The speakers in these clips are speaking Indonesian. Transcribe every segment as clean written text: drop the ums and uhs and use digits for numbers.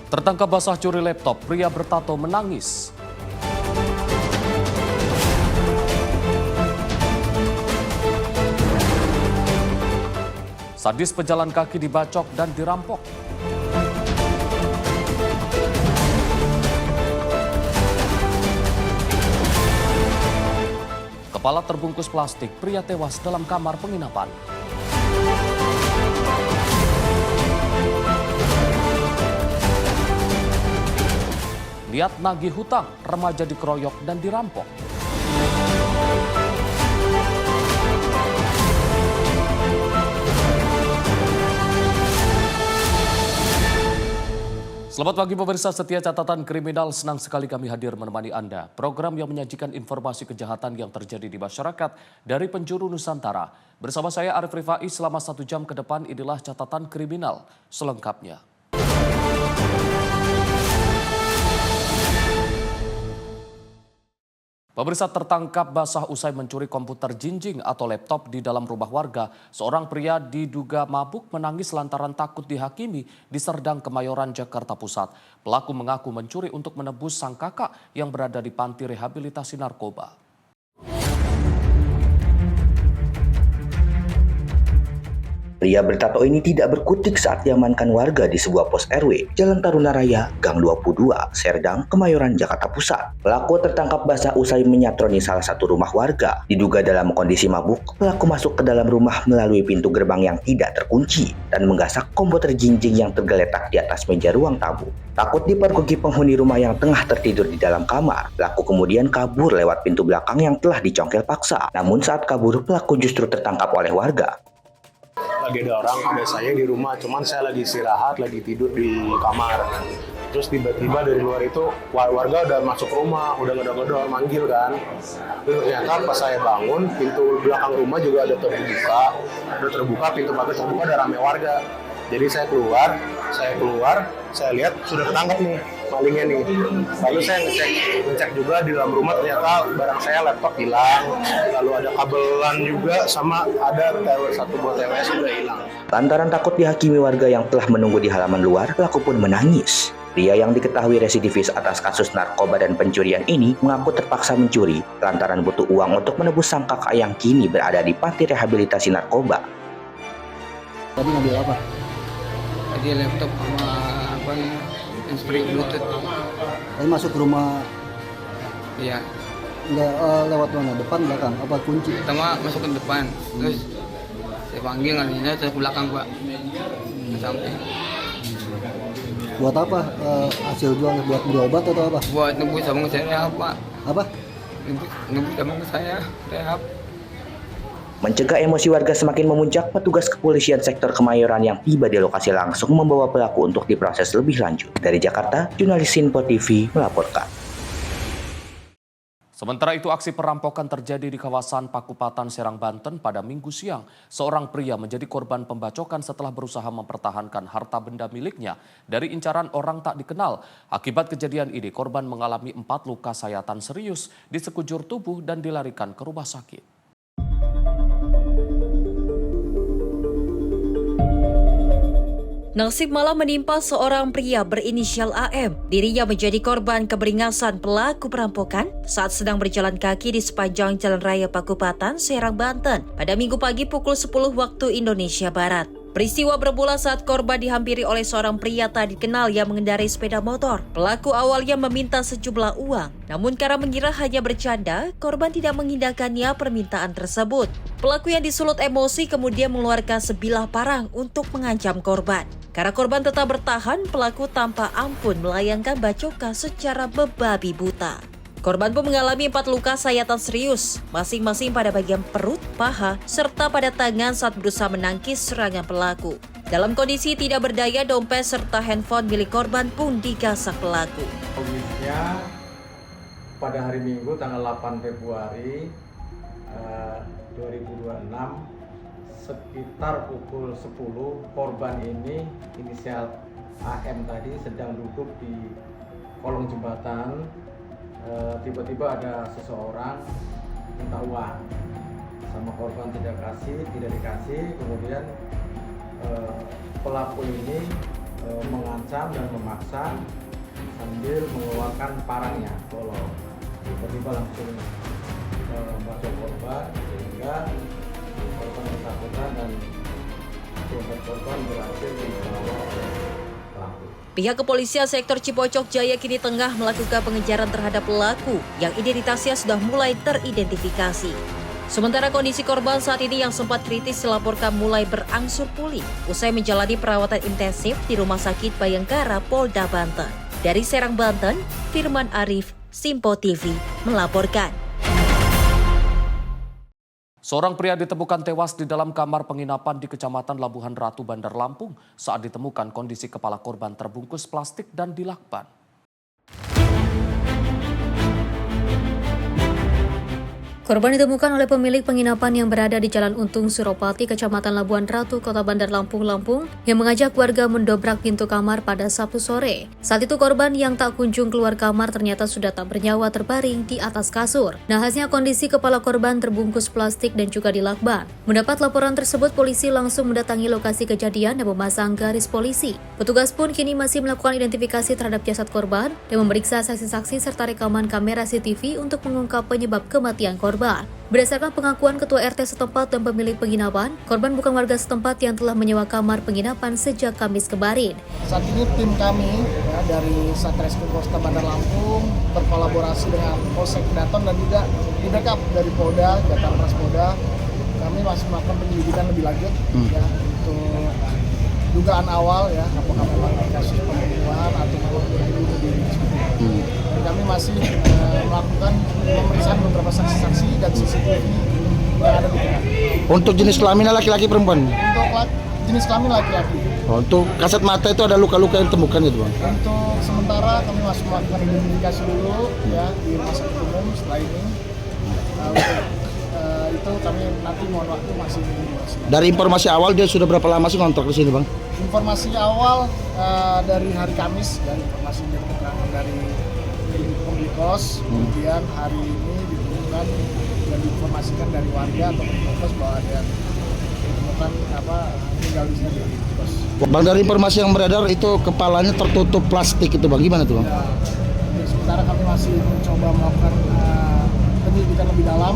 Tertangkap basah curi laptop, pria bertato menangis. Sadis pejalan kaki dibacok dan dirampok. Kepala terbungkus plastik, pria tewas dalam kamar penginapan. Niat nagih hutang, remaja dikeroyok dan dirampok. Selamat pagi pemirsa setia catatan kriminal, senang sekali kami hadir menemani Anda. Program yang menyajikan informasi kejahatan yang terjadi di masyarakat dari penjuru Nusantara. Bersama saya Arif Rifai selama 1 jam ke depan, inilah catatan kriminal selengkapnya. Pemirsa, tertangkap basah usai mencuri komputer jinjing atau laptop di dalam rumah warga. Seorang pria diduga mabuk menangis lantaran takut dihakimi di Serdang, Kemayoran, Jakarta Pusat. Pelaku mengaku mencuri untuk menebus sang kakak yang berada di panti rehabilitasi narkoba. Pria bertato ini tidak berkutik saat diamankan warga di sebuah pos RW, Jalan Taruna Raya, Gang 22, Serdang, Kemayoran, Jakarta Pusat. Pelaku tertangkap basah usai menyatroni salah satu rumah warga. Diduga dalam kondisi mabuk, pelaku masuk ke dalam rumah melalui pintu gerbang yang tidak terkunci dan menggasak komputer jinjing yang tergeletak di atas meja ruang tamu. Takut dipergoki penghuni rumah yang tengah tertidur di dalam kamar, pelaku kemudian kabur lewat pintu belakang yang telah dicongkel paksa. Namun saat kabur, pelaku justru tertangkap oleh warga. Lagi ada orang, ada saya di rumah, cuman saya lagi istirahat, lagi tidur di kamar. Terus tiba-tiba dari luar itu warga udah masuk rumah, udah ngedor-ngedor, manggil kan. Terus ternyata pas saya bangun, pintu belakang rumah juga udah terbuka, pintu pagar terbuka, ada rame warga. Jadi saya keluar, saya lihat sudah ketangkap nih malingnya nih. Lalu saya ngecek juga di dalam rumah, ternyata barang saya laptop hilang, lalu ada kabelan juga, sama ada satu buah TWS juga hilang. Lantaran takut dihakimi warga yang telah menunggu di halaman luar, pelaku pun menangis. Pria yang diketahui residivis atas kasus narkoba dan pencurian ini mengaku terpaksa mencuri lantaran butuh uang untuk menebus sang kakak yang kini berada di panti rehabilitasi narkoba. Tadi ngambil apa? Tadi laptop sama apa nih, handsfree bluetooth. Tadi masuk ke rumah, Iya, nggak lewat mana? Depan, belakang? Apa kunci? pertama masuk ke depan, terus saya panggil nggak, terus ke belakang Pak, ke samping. Buat apa? Hasil jualnya buat beli obat atau apa? Buat nebus sama saya rehab Pak, Apa? nebus sama saya rehab. Mencegah emosi warga semakin memuncak, petugas kepolisian sektor Kemayoran yang tiba di lokasi langsung membawa pelaku untuk diproses lebih lanjut. Dari Jakarta, jurnalis Sinpo TV melaporkan. Sementara itu, aksi perampokan terjadi di kawasan Pakupatan, Serang, Banten pada Minggu siang. Seorang pria menjadi korban pembacokan setelah berusaha mempertahankan harta benda miliknya dari incaran orang tak dikenal. Akibat kejadian ini, korban mengalami 4 luka sayatan serius di sekujur tubuh dan dilarikan ke rumah sakit. Nasib malah menimpa seorang pria berinisial AM. Dirinya menjadi korban keberingasan pelaku perampokan saat sedang berjalan kaki di sepanjang Jalan Raya Pakupatan, Serang, Banten pada Minggu pagi pukul 10 waktu Indonesia Barat. Peristiwa bermula saat korban dihampiri oleh seorang pria tak dikenal yang mengendarai sepeda motor. Pelaku awalnya meminta sejumlah uang, namun karena mengira hanya bercanda, korban tidak mengindahkannya permintaan tersebut. Pelaku yang disulut emosi kemudian mengeluarkan sebilah parang untuk mengancam korban. Karena korban tetap bertahan, pelaku tanpa ampun melayangkan bacokan secara membabi buta. Korban pun mengalami 4 luka sayatan serius, masing-masing pada bagian perut, paha, serta pada tangan saat berusaha menangkis serangan pelaku. Dalam kondisi tidak berdaya, dompet serta handphone milik korban pun digasak pelaku. Kondisinya pada hari Minggu tanggal 8 Februari 2026 sekitar pukul 10, korban ini inisial AM tadi sedang duduk di kolong jembatan. Tiba-tiba ada seseorang minta uang sama korban, tidak dikasih. Kemudian pelaku ini mengancam dan memaksa sambil mengeluarkan parangnya, golok. Tiba-tiba langsung membacok korban sehingga korban ketakutan dan korban berhasil dibawa oleh pelaku. Pihak kepolisian sektor Cipocok Jaya kini tengah melakukan pengejaran terhadap pelaku yang identitasnya sudah mulai teridentifikasi. Sementara kondisi korban saat ini yang sempat kritis dilaporkan mulai berangsur pulih usai menjalani perawatan intensif di Rumah Sakit Bayangkara Polda Banten. Dari Serang, Banten, Firman Arif, Simpo TV melaporkan. Seorang pria ditemukan tewas di dalam kamar penginapan di Kecamatan Labuhan Ratu, Bandar Lampung saat ditemukan kondisi kepala korban terbungkus plastik dan dilakban. Korban ditemukan oleh pemilik penginapan yang berada di Jalan Untung Suropati, Kecamatan Labuhan Ratu, Kota Bandar Lampung, yang mengajak warga mendobrak pintu kamar pada Sabtu sore. Saat itu korban yang tak kunjung keluar kamar ternyata sudah tak bernyawa terbaring di atas kasur. Nahasnya kondisi kepala korban terbungkus plastik dan juga dilakban. Mendapat laporan tersebut, polisi langsung mendatangi lokasi kejadian dan memasang garis polisi. Petugas pun kini masih melakukan identifikasi terhadap jasad korban dan memeriksa saksi-saksi serta rekaman kamera CCTV untuk mengungkap penyebab kematian korban. Berdasarkan pengakuan Ketua RT setempat dan pemilik penginapan, korban bukan warga setempat yang telah menyewa kamar penginapan sejak Kamis kemarin. Saat ini tim kami dari Satreskrim Polresta Bandar Lampung berkolaborasi dengan Polsek Daton dan juga di backup dari Polda, Jakarta Polda. Kami masih melakukan penyelidikan lebih lanjut ya, untuk dugaan awal ya, apakah memang kasus pembunuhan atau memang bunuh diri. Dan kami masih melakukan pemeriksaan beberapa saksi-saksi dan CCTV yang ada di tengah. Untuk jenis kelaminnya laki-laki perempuan? Untuk jenis kelamin laki-laki. Untuk kasat mata itu ada luka-luka yang ditemukan gitu Bang? Untuk sementara kami masih melakukan identifikasi dulu ya di rumah sakit umum. Setelah ini itu kami nanti mohon waktu masih. Dari informasi awal dia sudah berapa lama sih ngontrak di sini Bang? Informasi awal dari hari Kamis, dari informasi dari keterangan dari pemilik kos, kemudian hari ini ditemukan dan diinformasikan dari warga atau pemilik kos bahwa ada yang ditemukan tinggal di sini di kos. Bang, dari informasi yang beredar itu kepalanya tertutup plastik itu Bang, gimana tuh Bang? Ya, sementara kami masih mencoba melakukan penyelidikan lebih dalam,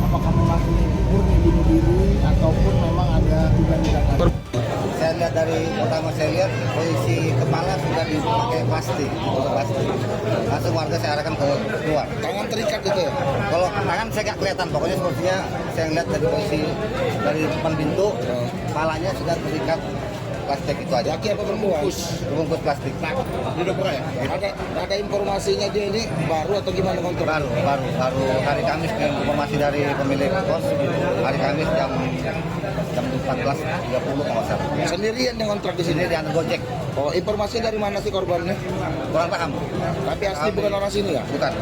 apakah memang ini murni bunuh diri ataupun memang ada dugaan-dugaan. Saya lihat dari pertama saya lihat posisi kepala sudah dipakai plastik, langsung warga saya arahkan ke luar. Tangan terikat gitu ya? Kalau tangan saya nggak kelihatan, pokoknya sepertinya saya lihat dari posisi dari depan pintu, kepalanya sudah terikat plastik itu aja. Laki apa perempuan? Bungkus plastik. Di dokter ya? Ada informasinya dia ini baru atau gimana kontrak? Baru hari Kamis informasi dari pemilik kos, hari Kamis jam 14.30 kalau nggak salah. Sendirian yang kontrak di sini? Ini diantar Gojek. Oh, informasi dari mana sih korbannya? Kurang paham. Tapi asli bukan orang sini ya? Bukan.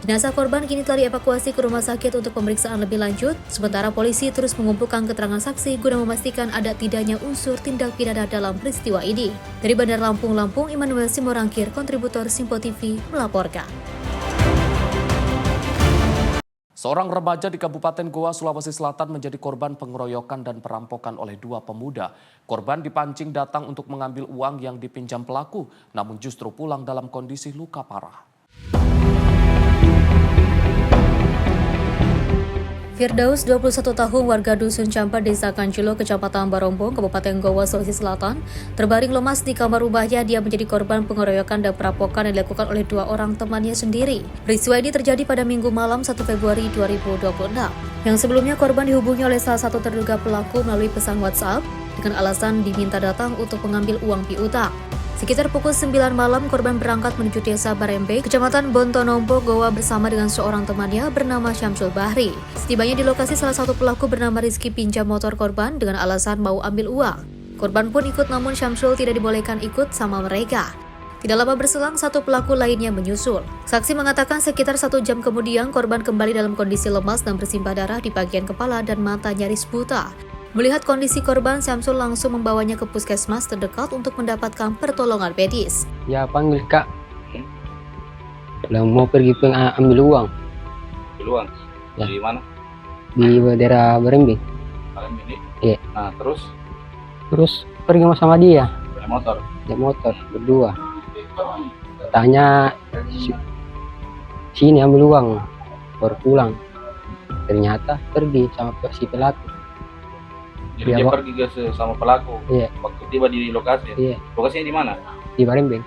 Jenazah korban kini telah dievakuasi ke rumah sakit untuk pemeriksaan lebih lanjut, sementara polisi terus mengumpulkan keterangan saksi guna memastikan ada tidaknya unsur tindak pidana dalam peristiwa ini. Dari Bandar Lampung, Immanuel Simorangkir, kontributor Simpo TV, melaporkan. Seorang remaja di Kabupaten Goa, Sulawesi Selatan menjadi korban pengeroyokan dan perampokan oleh dua pemuda. Korban dipancing datang untuk mengambil uang yang dipinjam pelaku, namun justru pulang dalam kondisi luka parah. Firdaus, 21 tahun, warga Dusun Campa, Desa Kanjulo, Kecamatan Barombong, Kabupaten Goa, Sulawesi Selatan, terbaring lemas di kamar rumahnya. Dia menjadi korban pengeroyokan dan perampokan yang dilakukan oleh dua orang temannya sendiri. Peristiwa ini terjadi pada Minggu malam 1 Februari 2026. Yang sebelumnya korban dihubungi oleh salah satu terduga pelaku melalui pesan WhatsApp dengan alasan diminta datang untuk mengambil uang piutang. Sekitar pukul 9 malam, korban berangkat menuju desa Barembe, Kecamatan Bontonombo, Goa bersama dengan seorang temannya bernama Syamsul Bahri. Setibanya di lokasi, salah satu pelaku bernama Rizky pinjam motor korban dengan alasan mau ambil uang. Korban pun ikut, namun Syamsul tidak dibolehkan ikut sama mereka. Tidak lama berselang, satu pelaku lainnya menyusul. Saksi mengatakan sekitar 1 jam kemudian, korban kembali dalam kondisi lemas dan bersimbah darah di bagian kepala dan mata nyaris buta. Melihat kondisi korban, Syamsul langsung membawanya ke puskesmas terdekat untuk mendapatkan pertolongan medis. Ya panggil kak. Kalau mau pergi ambil uang. Ambil uang? Ya. Di mana? Di daerah Barembe. Barembe ini? Iya. Nah terus? Terus pergi sama dia. motor? Naik motor berdua. Tanya sini ambil uang, baru pulang. Ternyata pergi sama si pelaku. Jadi dia pergi sama pelaku. Iya. Waktu tiba di lokasi. Iya. Lokasinya di mana? Di Barembeng.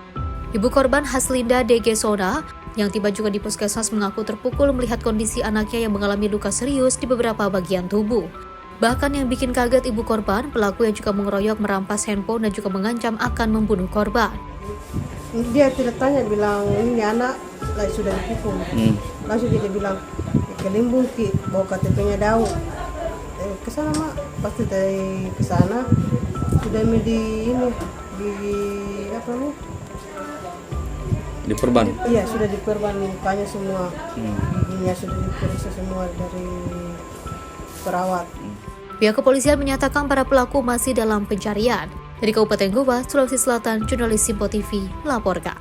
Ibu korban Haslinda DG Soda yang tiba juga di puskesmas mengaku terpukul melihat kondisi anaknya yang mengalami luka serius di beberapa bagian tubuh. Bahkan yang bikin kaget ibu korban, pelaku yang juga mengeroyok, merampas handphone dan juga mengancam akan membunuh korban. Dia tidak tanya, bilang ini anak lah sudah dipukul. Langsung dia bilang ke Limbung ki bawa KTP-nya Daud. Ke sana mak, pasti dari ke sana sudah di ini di apa nih? Diperban? Iya, sudah diperban mukanya semua. Giginya sudah diperiksa semua dari perawat. Pihak kepolisian menyatakan para pelaku masih dalam pencarian. Dari Kabupaten Goa, Sulawesi Selatan, jurnalis Simpo TV melaporkan.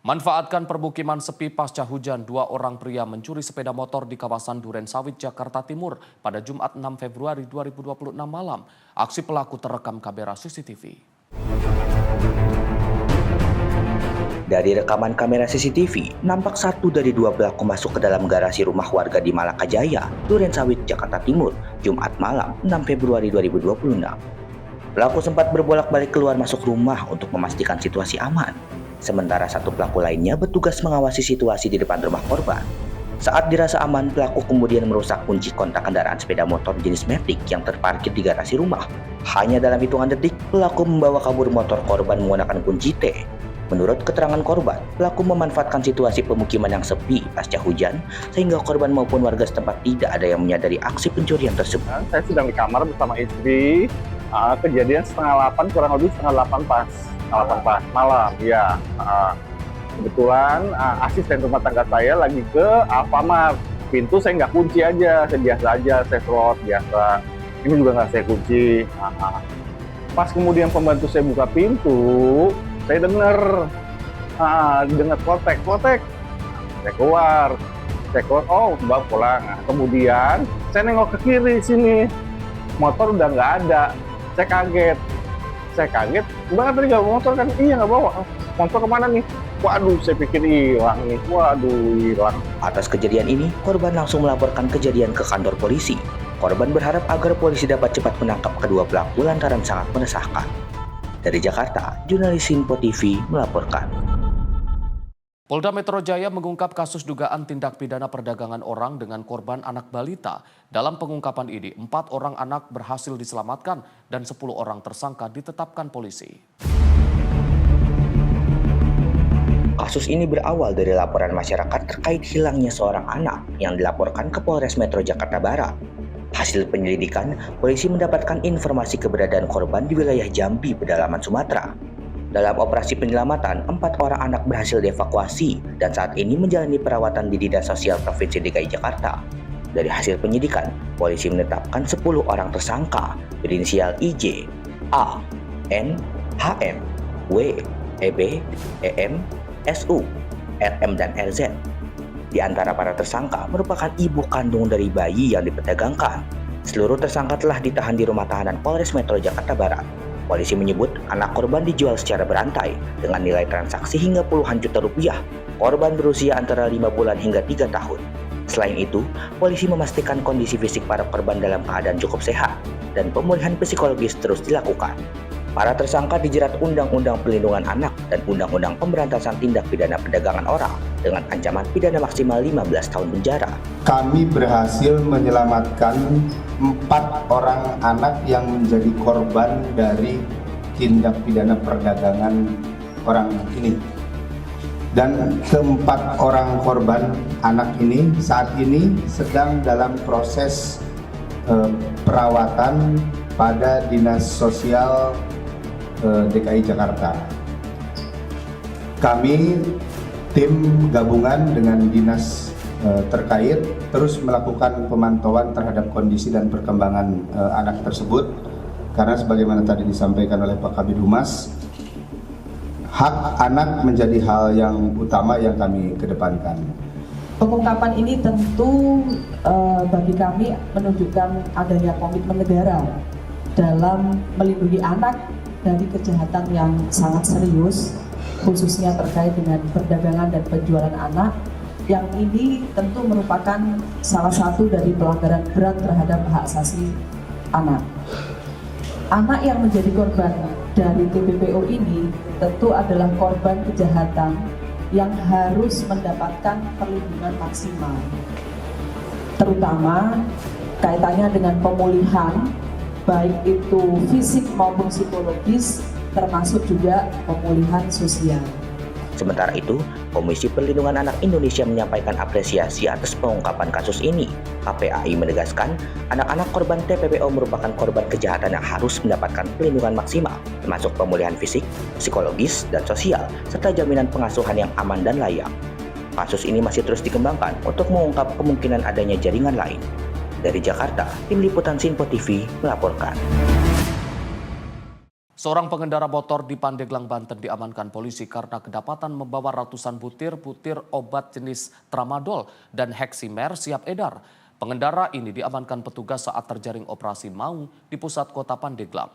Manfaatkan permukiman sepi pasca hujan, 2 orang pria mencuri sepeda motor di kawasan Duren Sawit, Jakarta Timur pada Jumat 6 Februari 2026 malam. Aksi pelaku terekam kamera CCTV. Dari rekaman kamera CCTV, nampak satu dari 2 pelaku masuk ke dalam garasi rumah warga di Malaka Jaya, Duren Sawit, Jakarta Timur, Jumat malam 6 Februari 2026. Pelaku sempat berbolak-balik keluar masuk rumah untuk memastikan situasi aman. Sementara satu pelaku lainnya bertugas mengawasi situasi di depan rumah korban. Saat dirasa aman, pelaku kemudian merusak kunci kontak kendaraan sepeda motor jenis Matic yang terparkir di garasi rumah. Hanya dalam hitungan detik, pelaku membawa kabur motor korban menggunakan kunci T. Menurut keterangan korban, pelaku memanfaatkan situasi pemukiman yang sepi pasca hujan, sehingga korban maupun warga setempat tidak ada yang menyadari aksi pencurian tersebut. Saya sedang di kamar bersama istri, kejadian 7:30 kurang lebih 7:30 pas. 8 malam, ya. Kebetulan asisten rumah tangga saya lagi ke Alfamart. Pintu saya nggak kunci aja, saya biasa aja, saya slot biasa. Ini juga nggak saya kunci. Pas kemudian pembantu saya buka pintu, saya dengar klotek. Saya keluar, oh Mbak pulang. Kemudian saya nengok ke kiri sini, motor udah nggak ada. Saya kaget, Mbak tadi nggak bawa motor kan? Iya nggak bawa. Motor kemana nih? Waduh, saya pikir hilang nih. Hilang. Atas kejadian ini, korban langsung melaporkan kejadian ke kantor polisi. Korban berharap agar polisi dapat cepat menangkap kedua pelaku lantaran sangat meresahkan. Dari Jakarta, jurnalis Simpo TV melaporkan. Polda Metro Jaya mengungkap kasus dugaan tindak pidana perdagangan orang dengan korban anak balita. Dalam pengungkapan ini, 4 orang anak berhasil diselamatkan dan 10 orang tersangka ditetapkan polisi. Kasus ini berawal dari laporan masyarakat terkait hilangnya seorang anak yang dilaporkan ke Polres Metro Jakarta Barat. Hasil penyelidikan, polisi mendapatkan informasi keberadaan korban di wilayah Jambi, pedalaman Sumatera. Dalam operasi penyelamatan, 4 orang anak berhasil dievakuasi dan saat ini menjalani perawatan di Dinas Sosial Provinsi DKI Jakarta. Dari hasil penyidikan, polisi menetapkan 10 orang tersangka berinisial IJ, A, N, HM, W, EB, EM, SU, RM, dan RZ. Di antara para tersangka merupakan ibu kandung dari bayi yang diperdagangkan. Seluruh tersangka telah ditahan di rumah tahanan Polres Metro Jakarta Barat. Polisi menyebut anak korban dijual secara berantai dengan nilai transaksi hingga puluhan juta rupiah. Korban berusia antara 5 bulan hingga 3 tahun. Selain itu, polisi memastikan kondisi fisik para korban dalam keadaan cukup sehat dan pemulihan psikologis terus dilakukan. Para tersangka dijerat Undang-Undang Perlindungan Anak dan Undang-Undang Pemberantasan Tindak Pidana Perdagangan Orang dengan ancaman pidana maksimal 15 tahun penjara. Kami berhasil menyelamatkan 4 orang anak yang menjadi korban dari tindak pidana perdagangan orang ini. Dan keempat orang korban anak ini saat ini sedang dalam proses perawatan pada Dinas Sosial DKI Jakarta. Kami tim gabungan dengan dinas terkait terus melakukan pemantauan terhadap kondisi dan perkembangan anak tersebut karena sebagaimana tadi disampaikan oleh Pak Kabid Humas, hak anak menjadi hal yang utama yang kami kedepankan. Pengungkapan ini tentu bagi kami menunjukkan adanya komitmen negara dalam melindungi anak dari kejahatan yang sangat serius, khususnya terkait dengan perdagangan dan penjualan anak, yang ini tentu merupakan salah satu dari pelanggaran berat terhadap hak asasi anak. Anak yang menjadi korban dari TPPO ini tentu adalah korban kejahatan yang harus mendapatkan perlindungan maksimal, terutama kaitannya dengan pemulihan, baik itu fisik maupun psikologis, termasuk juga pemulihan sosial. Sementara itu, Komisi Perlindungan Anak Indonesia menyampaikan apresiasi atas pengungkapan kasus ini. KPAI menegaskan, anak-anak korban TPPO merupakan korban kejahatan yang harus mendapatkan perlindungan maksimal, termasuk pemulihan fisik, psikologis, dan sosial, serta jaminan pengasuhan yang aman dan layak. Kasus ini masih terus dikembangkan untuk mengungkap kemungkinan adanya jaringan lain. Dari Jakarta, Tim Liputan Sinpo TV melaporkan. Seorang pengendara motor di Pandeglang, Banten diamankan polisi karena kedapatan membawa ratusan butir-butir obat jenis tramadol dan heksimer siap edar. Pengendara ini diamankan petugas saat terjaring operasi maung di pusat kota Pandeglang.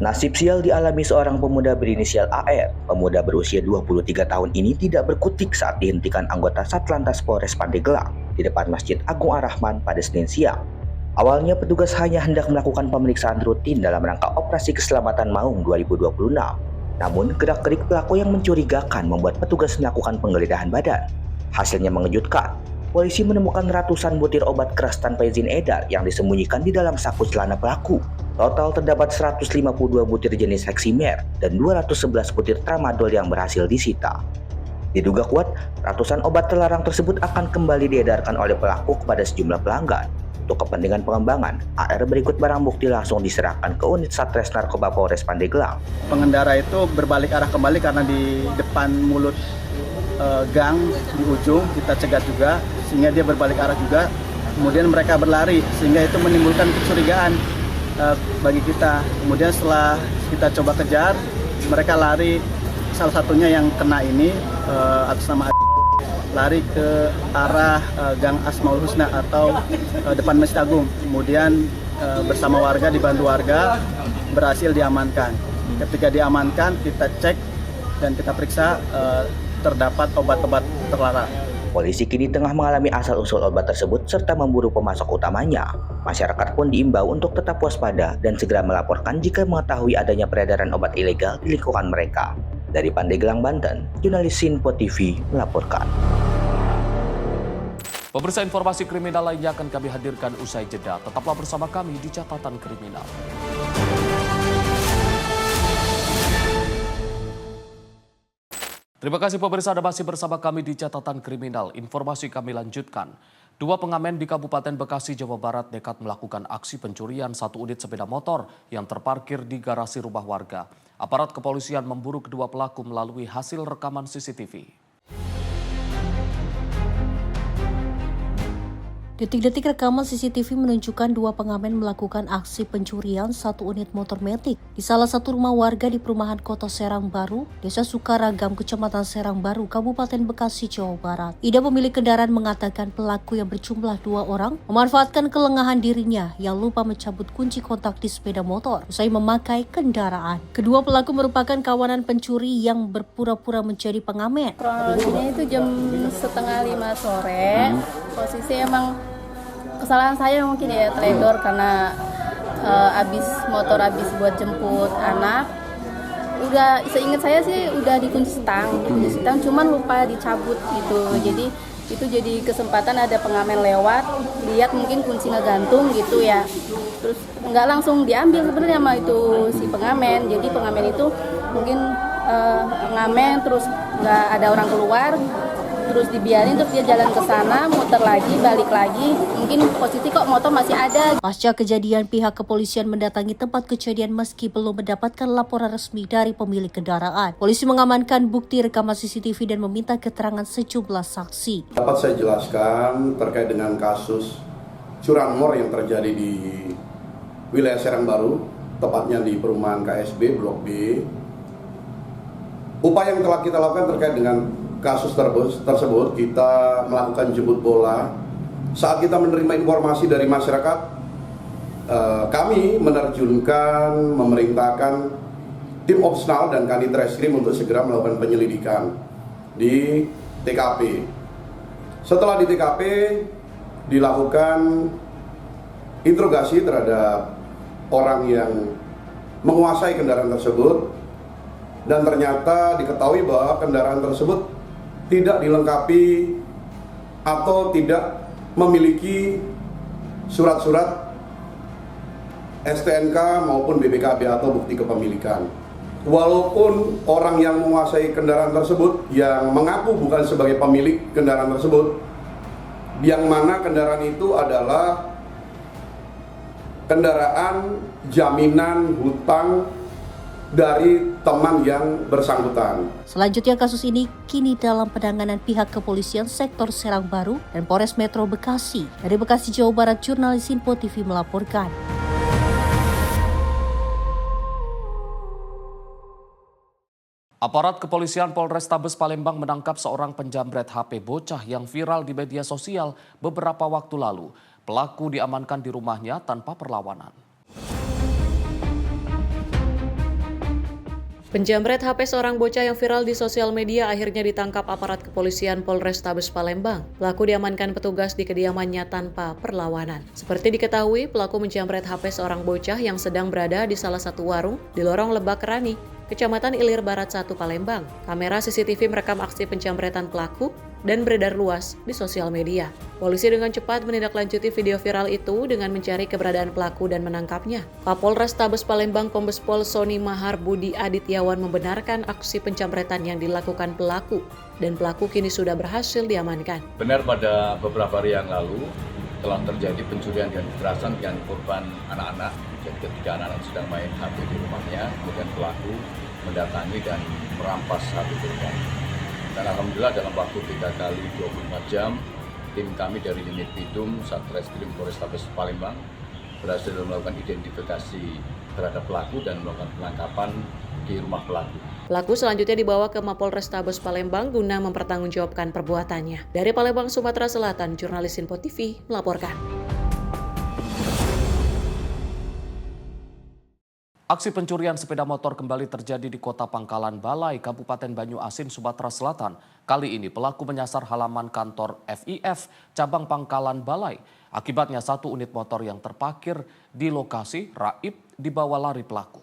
Nasib sial dialami seorang pemuda berinisial AR. Pemuda berusia 23 tahun ini tidak berkutik saat dihentikan anggota Satlantas Polres Pandeglang di depan Masjid Agung Ar-Rahman pada Senin siang. Awalnya petugas hanya hendak melakukan pemeriksaan rutin dalam rangka operasi keselamatan Maung 2026. Namun gerak-gerik pelaku yang mencurigakan membuat petugas melakukan penggeledahan badan. Hasilnya mengejutkan. Polisi menemukan ratusan butir obat keras tanpa izin edar yang disembunyikan di dalam saku celana pelaku. Total terdapat 152 butir jenis heksimer dan 211 butir tramadol yang berhasil disita. Diduga kuat, ratusan obat terlarang tersebut akan kembali diedarkan oleh pelaku kepada sejumlah pelanggan. Untuk kepentingan pengembangan, AR berikut barang bukti langsung diserahkan ke unit Satres Narkoba Polres Pandeglang. Pengendara itu berbalik arah kembali karena di depan mulut gang di ujung kita cegat juga, sehingga dia berbalik arah juga. Kemudian mereka berlari sehingga itu menimbulkan kecurigaan bagi kita. Kemudian setelah kita coba kejar, mereka lari, salah satunya yang kena ini atas nama lari ke arah Gang Asmaul Husna atau depan Masjid Agung. Kemudian bersama warga, dibantu warga, berhasil diamankan. Ketika diamankan, kita cek dan kita periksa terdapat obat-obat terlarang. Polisi kini tengah mengalami asal-usul obat tersebut serta memburu pemasok utamanya. Masyarakat pun diimbau untuk tetap waspada dan segera melaporkan jika mengetahui adanya peredaran obat ilegal di lingkungan mereka. Dari Pandeglang, Banten, jurnalis Sinpo TV melaporkan. Pemirsa, informasi kriminal lainnya akan kami hadirkan usai jeda. Tetaplah bersama kami di Catatan Kriminal. Terima kasih pemirsa, Anda masih bersama kami di Catatan Kriminal. Informasi kami lanjutkan. Dua pengamen di Kabupaten Bekasi, Jawa Barat nekat melakukan aksi pencurian satu unit sepeda motor yang terparkir di garasi rumah warga. Aparat kepolisian memburu kedua pelaku melalui hasil rekaman CCTV. Detik-detik rekaman CCTV menunjukkan dua pengamen melakukan aksi pencurian satu unit motor metik di salah satu rumah warga di perumahan Kota Serang Baru, Desa Sukaragam, Kecamatan Serang Baru, Kabupaten Bekasi, Jawa Barat. Ida, pemilik kendaraan, mengatakan pelaku yang berjumlah 2 orang memanfaatkan kelengahan dirinya yang lupa mencabut kunci kontak di sepeda motor usai memakai kendaraan. Kedua pelaku merupakan kawanan pencuri yang berpura-pura menjadi pengamen. Kronologinya itu jam 4:30 sore. Posisi emang kesalahan saya mungkin ya teledor karena motor habis buat jemput anak. Udah seingat saya sih udah dikunci stang, cuman lupa dicabut gitu. Jadi itu jadi kesempatan ada pengamen lewat, lihat mungkin kunci ngegantung gitu ya. Terus nggak langsung diambil sebenarnya sama itu si pengamen. Jadi pengamen itu mungkin ngamen terus nggak ada orang keluar. Terus dibiarin, terus dia jalan ke sana, muter lagi, balik lagi. Mungkin posisi kok motor masih ada. Pasca kejadian, pihak kepolisian mendatangi tempat kejadian meski belum mendapatkan laporan resmi dari pemilik kendaraan. Polisi mengamankan bukti rekaman CCTV dan meminta keterangan sejumlah saksi. Dapat saya jelaskan terkait dengan kasus curanmor yang terjadi di wilayah Serang Baru, tepatnya di perumahan KSB Blok B. Upaya yang telah kita lakukan terkait dengan kasus tersebut, kita melakukan jemput bola. Saat kita menerima informasi dari masyarakat kami memerintahkan tim opsional dan Kanit Reskrim untuk segera melakukan penyelidikan di TKP. Setelah di TKP dilakukan interogasi terhadap orang yang menguasai kendaraan tersebut, dan ternyata diketahui bahwa kendaraan tersebut tidak dilengkapi atau tidak memiliki surat-surat STNK maupun BPKB atau bukti kepemilikan. Walaupun orang yang menguasai kendaraan tersebut yang mengaku bukan sebagai pemilik kendaraan tersebut, yang mana kendaraan itu adalah kendaraan jaminan hutang dari teman yang bersangkutan. Selanjutnya kasus ini kini dalam penanganan pihak kepolisian sektor Serang Baru dan Polres Metro Bekasi. Dari Bekasi, Jawa Barat, jurnalis Info TV melaporkan. Aparat kepolisian Polrestabes Palembang menangkap seorang penjamret HP bocah yang viral di media sosial beberapa waktu lalu. Pelaku diamankan di rumahnya tanpa perlawanan. Penjamret HP seorang bocah yang viral di sosial media akhirnya ditangkap aparat kepolisian Polrestabes Palembang. Pelaku diamankan petugas di kediamannya tanpa perlawanan. Seperti diketahui, pelaku menjamret HP seorang bocah yang sedang berada di salah satu warung di lorong Lebak Rani, Kecamatan Ilir Barat 1 Palembang. Kamera CCTV merekam aksi penjamretan pelaku dan beredar luas di sosial media. Polisi dengan cepat menindaklanjuti video viral itu dengan mencari keberadaan pelaku dan menangkapnya. Kapolrestabes Palembang Kombes Pol Sony Mahar Budi Adityawan membenarkan aksi penjamretan yang dilakukan pelaku dan pelaku kini sudah berhasil diamankan. Benar, pada beberapa hari yang lalu telah terjadi pencurian dan kekerasan dengan korban anak-anak. Jadi ketika anak-anak sedang main HP di rumahnya, kemudian pelaku mendatangi dan merampas HP korban. Dan alhamdulillah dalam waktu 3 kali 24 jam, tim kami dari unit Bidum Satreskrim Polrestabes Palembang berhasil melakukan identifikasi terhadap pelaku dan melakukan penangkapan di rumah pelaku. Pelaku selanjutnya dibawa ke Mapolrestabes Palembang guna mempertanggungjawabkan perbuatannya. Dari Palembang, Sumatera Selatan, jurnalis Info TV melaporkan. Aksi pencurian sepeda motor kembali terjadi di Kota Pangkalan Balai, Kabupaten Banyuasin, Sumatera Selatan. Kali ini pelaku menyasar halaman kantor FIF cabang Pangkalan Balai. Akibatnya satu unit motor yang terparkir di lokasi raib dibawa lari pelaku.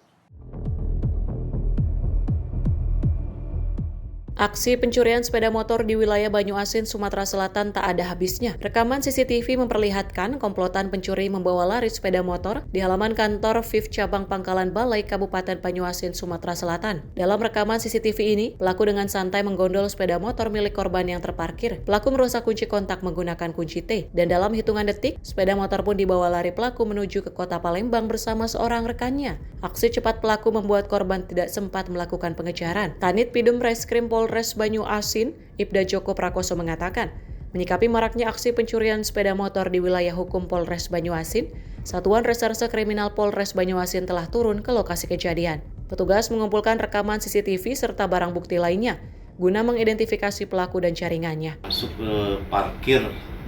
Aksi pencurian sepeda motor di wilayah Banyuasin, Sumatera Selatan tak ada habisnya. Rekaman CCTV memperlihatkan komplotan pencuri membawa lari sepeda motor di halaman kantor FIF cabang Pangkalan Balai, Kabupaten Banyuasin, Sumatera Selatan. Dalam rekaman CCTV ini, pelaku dengan santai menggondol sepeda motor milik korban yang terparkir. Pelaku merusak kunci kontak menggunakan kunci T, dan dalam hitungan detik, sepeda motor pun dibawa lari pelaku menuju ke Kota Palembang bersama seorang rekannya. Aksi cepat pelaku membuat korban tidak sempat melakukan pengejaran. Kanit Bidum Reskrim Polres Banyuasin, Ibda Joko Prakoso mengatakan, menyikapi maraknya aksi pencurian sepeda motor di wilayah hukum Polres Banyuasin, Satuan Reserse Kriminal Polres Banyuasin telah turun ke lokasi kejadian. Petugas mengumpulkan rekaman CCTV serta barang bukti lainnya guna mengidentifikasi pelaku dan jaringannya. Masuk ke parkir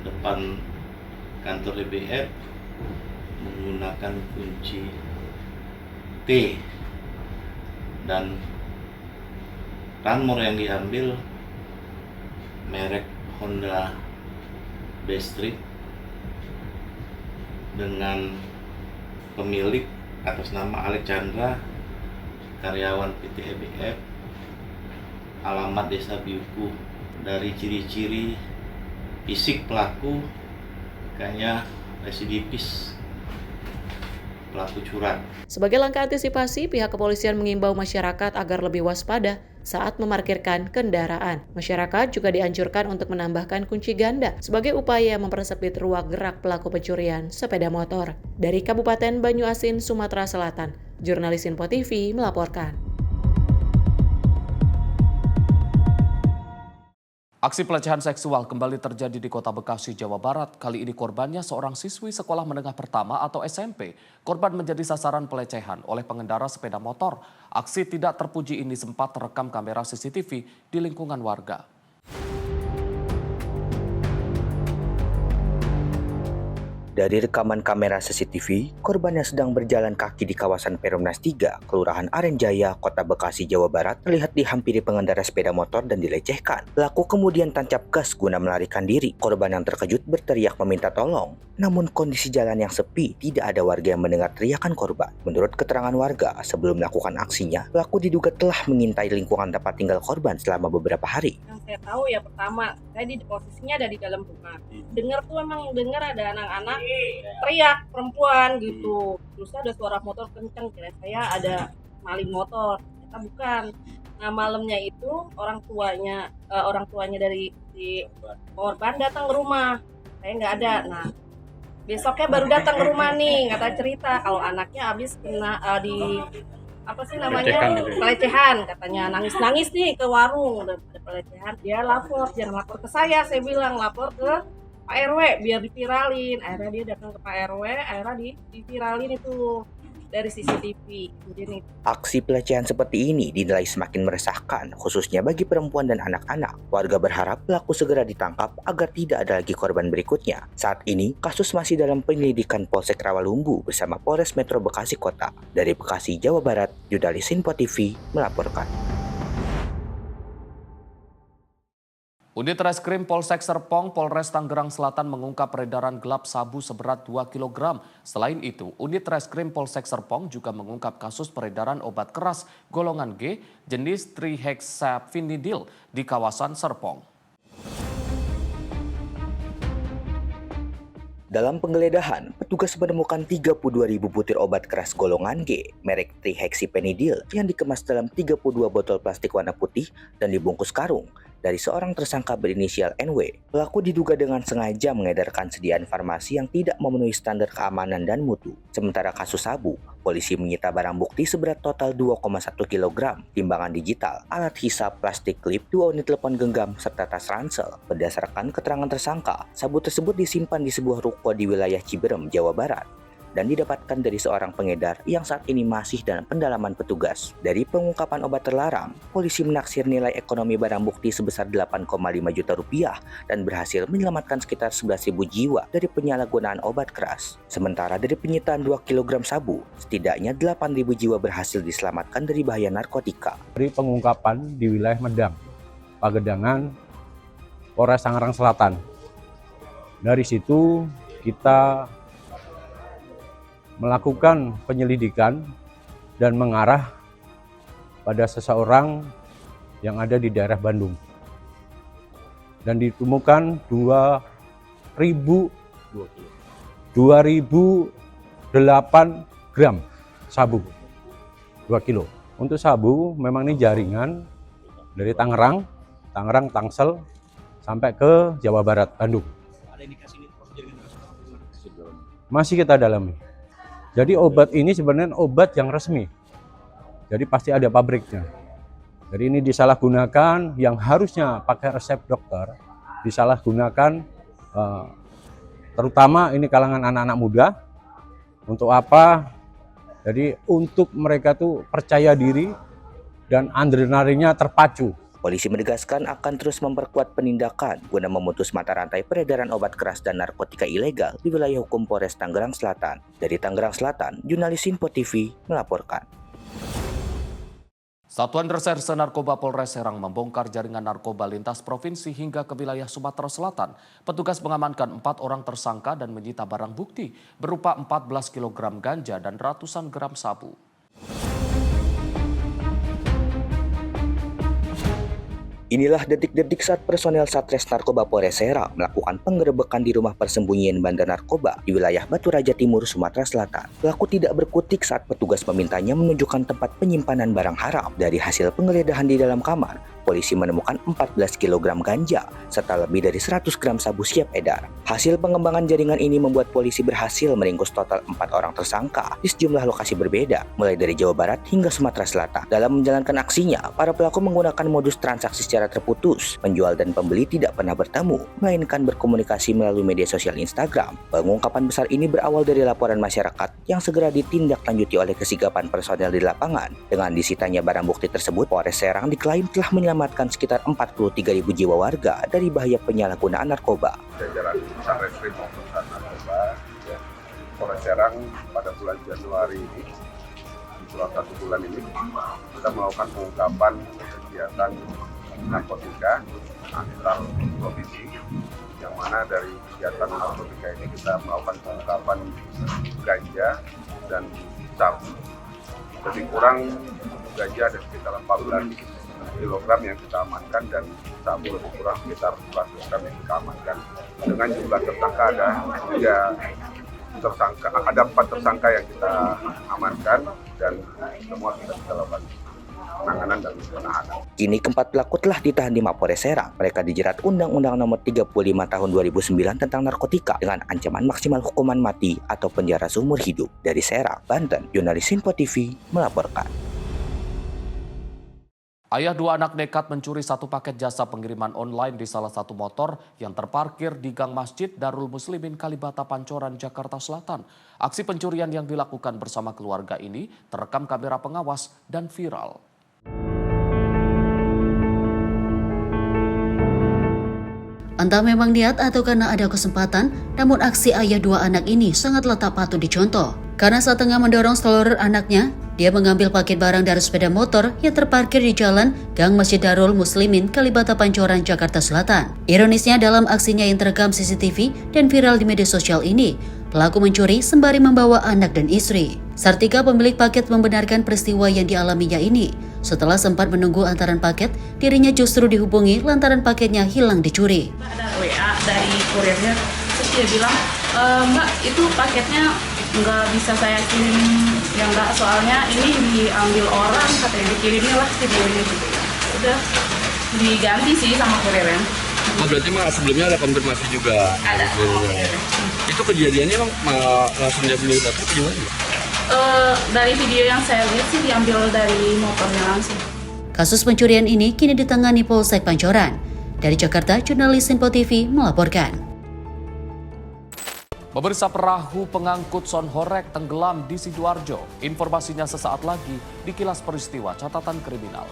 depan kantor DBF menggunakan kunci T dan Ranmor yang diambil merek Honda Bestreet dengan pemilik atas nama Alexandra, karyawan PT EBF, alamat Desa Biuku. Dari ciri-ciri fisik pelaku kayaknya residivis, pelaku curang. Sebagai langkah antisipasi, pihak kepolisian mengimbau masyarakat agar lebih waspada saat memarkirkan kendaraan. Masyarakat juga dianjurkan untuk menambahkan kunci ganda sebagai upaya mempersempit ruang gerak pelaku pencurian sepeda motor. Dari Kabupaten Banyuasin, Sumatera Selatan, jurnalis Info TV melaporkan. Aksi pelecehan seksual kembali terjadi di Kota Bekasi, Jawa Barat. Kali ini korbannya seorang siswi sekolah menengah pertama atau SMP. Korban menjadi sasaran pelecehan oleh pengendara sepeda motor. Aksi tidak terpuji ini sempat terekam kamera CCTV di lingkungan warga. Dari rekaman kamera CCTV, korban yang sedang berjalan kaki di kawasan Perumnas 3, Kelurahan Arenjaya, Kota Bekasi, Jawa Barat, terlihat dihampiri pengendara sepeda motor dan dilecehkan. Pelaku kemudian tancap gas guna melarikan diri. Korban yang terkejut berteriak meminta tolong. Namun kondisi jalan yang sepi, tidak ada warga yang mendengar teriakan korban. Menurut keterangan warga, sebelum melakukan aksinya, pelaku diduga telah mengintai lingkungan tempat tinggal korban selama beberapa hari. Yang saya tahu ya pertama, saya di posisinya ada di dalam rumah. Dengar ada anak-anak teriak perempuan gitu. Terus ada suara motor kenceng, kira saya ada maling motor. Ternyata bukan. Nah malamnya itu orang tuanya dari si korban datang ke rumah. Saya nggak ada. Nah besoknya baru datang ke rumah nih, kata cerita kalau anaknya habis kena pelecehan, katanya nangis nih ke warung, udah ada pelecehan. Dia jangan lapor ke saya bilang lapor ke Pak RW biar diviralin. Akhirnya dia datang ke Pak RW, akhirnya diviralin itu dari CCTV. Aksi pelecehan seperti ini dinilai semakin meresahkan, khususnya bagi perempuan dan anak-anak. Warga berharap pelaku segera ditangkap agar tidak ada lagi korban berikutnya. Saat ini, kasus masih dalam penyelidikan Polsek Rawalumbu bersama Polres Metro Bekasi Kota. Dari Bekasi, Jawa Barat, Jurnalis Info TV melaporkan. Unit Reskrim Polsek Serpong, Polres Tangerang Selatan mengungkap peredaran gelap sabu seberat 2 kg. Selain itu, Unit Reskrim Polsek Serpong juga mengungkap kasus peredaran obat keras golongan G jenis trihexyphenidyl di kawasan Serpong. Dalam penggeledahan, petugas menemukan 32.000 butir obat keras golongan G, merek trihexyphenidyl yang dikemas dalam 32 botol plastik warna putih dan dibungkus karung dari seorang tersangka berinisial NW. Pelaku diduga dengan sengaja mengedarkan sediaan farmasi yang tidak memenuhi standar keamanan dan mutu. Sementara kasus sabu, polisi menyita barang bukti seberat total 2,1 kg, timbangan digital, alat hisap, plastik klip, 2 unit telepon genggam, serta tas ransel. Berdasarkan keterangan tersangka, sabu tersebut disimpan di sebuah ruko di wilayah Ciberem, Jawa Barat, dan didapatkan dari seorang pengedar yang saat ini masih dalam pendalaman petugas. Dari pengungkapan obat terlarang, polisi menaksir nilai ekonomi barang bukti sebesar 8,5 juta rupiah dan berhasil menyelamatkan sekitar 11.000 jiwa dari penyalahgunaan obat keras. Sementara dari penyitaan 2 kg sabu, setidaknya 8.000 jiwa berhasil diselamatkan dari bahaya narkotika. Dari pengungkapan di wilayah Medang, Pagedangan, Polres Tangerang Selatan. Dari situ kita melakukan penyelidikan dan mengarah pada seseorang yang ada di daerah Bandung. Dan ditemukan 2.008 gram sabu, 2 kilo. Untuk sabu memang ini jaringan dari Tangerang, Tangsel, sampai ke Jawa Barat, Bandung. Masih kita dalami. Jadi obat ini sebenarnya obat yang resmi. Jadi pasti ada pabriknya. Jadi ini disalahgunakan, yang harusnya pakai resep dokter, disalahgunakan terutama ini kalangan anak-anak muda. Untuk apa? Jadi untuk mereka tuh percaya diri dan adrenalinnya terpacu. Polisi menegaskan akan terus memperkuat penindakan guna memutus mata rantai peredaran obat keras dan narkotika ilegal di wilayah hukum Polres Tangerang Selatan. Dari Tangerang Selatan, Jurnalis Info TV melaporkan. Satuan Reserse Narkoba Polres Serang membongkar jaringan narkoba lintas provinsi hingga ke wilayah Sumatera Selatan. Petugas mengamankan 4 orang tersangka dan menyita barang bukti berupa 14 kg ganja dan ratusan gram sabu. Inilah detik-detik saat personel Satres Narkoba Polres Serang melakukan penggerebekan di rumah persembunyian bandar narkoba di wilayah Batu Raja Timur, Sumatera Selatan. Pelaku tidak berkutik saat petugas memintanya menunjukkan tempat penyimpanan barang haram. Dari hasil penggeledahan di dalam kamar, polisi menemukan 14 kg ganja serta lebih dari 100 gram sabu siap edar. Hasil pengembangan jaringan ini membuat polisi berhasil meringkus total 4 orang tersangka di sejumlah lokasi berbeda, mulai dari Jawa Barat hingga Sumatera Selatan. Dalam menjalankan aksinya, para pelaku menggunakan modus transaksi secara terputus. Penjual dan pembeli tidak pernah bertemu, melainkan berkomunikasi melalui media sosial Instagram. Pengungkapan besar ini berawal dari laporan masyarakat yang segera ditindaklanjuti oleh kesigapan personel di lapangan. Dengan disitanya barang bukti tersebut, Polres Serang diklaim telah menyelamatkan sekitar 43.000 jiwa warga dari bahaya penyalahgunaan narkoba. Jajaran Satreskrim maupun Sat Narkoba ya, Polres Serang pada bulan Januari ini, selama 1 bulan ini, kita melakukan pengungkapan kegiatan narkotika antar provinsi, yang mana dari kegiatan narkotika ini kita melakukan pengungkapan ganja dan sabu. Lebih kurang ganja ada sekitar 14 kilogram yang kita amankan dan sabu lebih kurang sekitar 14 kilogram yang kita amankan. Dengan jumlah tersangka ada 4 tersangka yang kita amankan dan semua sudah kita lakukan penanganan dan penahanan. Kini keempat pelaku telah ditahan di Mapolres Serang. Mereka dijerat Undang-Undang Nomor 35 Tahun 2009 tentang narkotika dengan ancaman maksimal hukuman mati atau penjara seumur hidup. Dari Serang, Banten, jurnalis Info TV melaporkan. Ayah 2 anak nekat mencuri 1 paket jasa pengiriman online di salah satu motor yang terparkir di Gang Masjid Darul Muslimin Kalibata Pancoran, Jakarta Selatan. Aksi pencurian yang dilakukan bersama keluarga ini terekam kamera pengawas dan viral. Entah memang niat atau karena ada kesempatan, namun aksi ayah 2 anak ini sangatlah tak patut dicontoh. Karena saat tengah mendorong stroller anaknya, dia mengambil paket barang dari sepeda motor yang terparkir di jalan Gang Masjid Darul Muslimin Kalibata Pancoran, Jakarta Selatan. Ironisnya dalam aksinya yang terekam CCTV dan viral di media sosial ini, pelaku mencuri sembari membawa anak dan istri. Sartika, pemilik paket, membenarkan peristiwa yang dialaminya ini. Setelah sempat menunggu antaran paket, dirinya justru dihubungi lantaran paketnya hilang dicuri. Ada WA dari kurirnya, terus dia bilang, Mbak itu paketnya nggak bisa saya kirim, ya nggak, soalnya ini diambil orang, katanya dikirimnya lah videonya gitu. Udah diganti sih sama kurirnya. Oh, berarti mah sebelumnya ada konfirmasi juga? Ada. Itu kejadiannya emang langsung dia beli atau gimana? Dari video yang saya lihat sih diambil dari motornya langsung. Kasus pencurian ini kini ditangani Polsek Pancoran. Dari Jakarta, jurnalis Info TV melaporkan. Pemirsa, perahu pengangkut Son Horeg tenggelam di Sidoarjo. Informasinya sesaat lagi di Kilas Peristiwa Catatan Kriminal.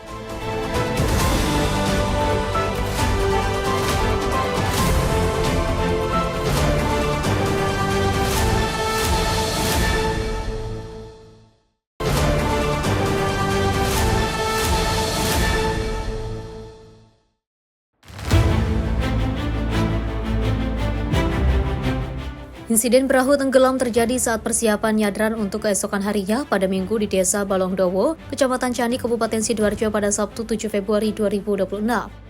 Insiden perahu tenggelam terjadi saat persiapan nyadran untuk keesokan harinya pada Minggu di Desa Balongdowo, Kecamatan Candi, Kabupaten Sidoarjo pada Sabtu 7 Februari 2026.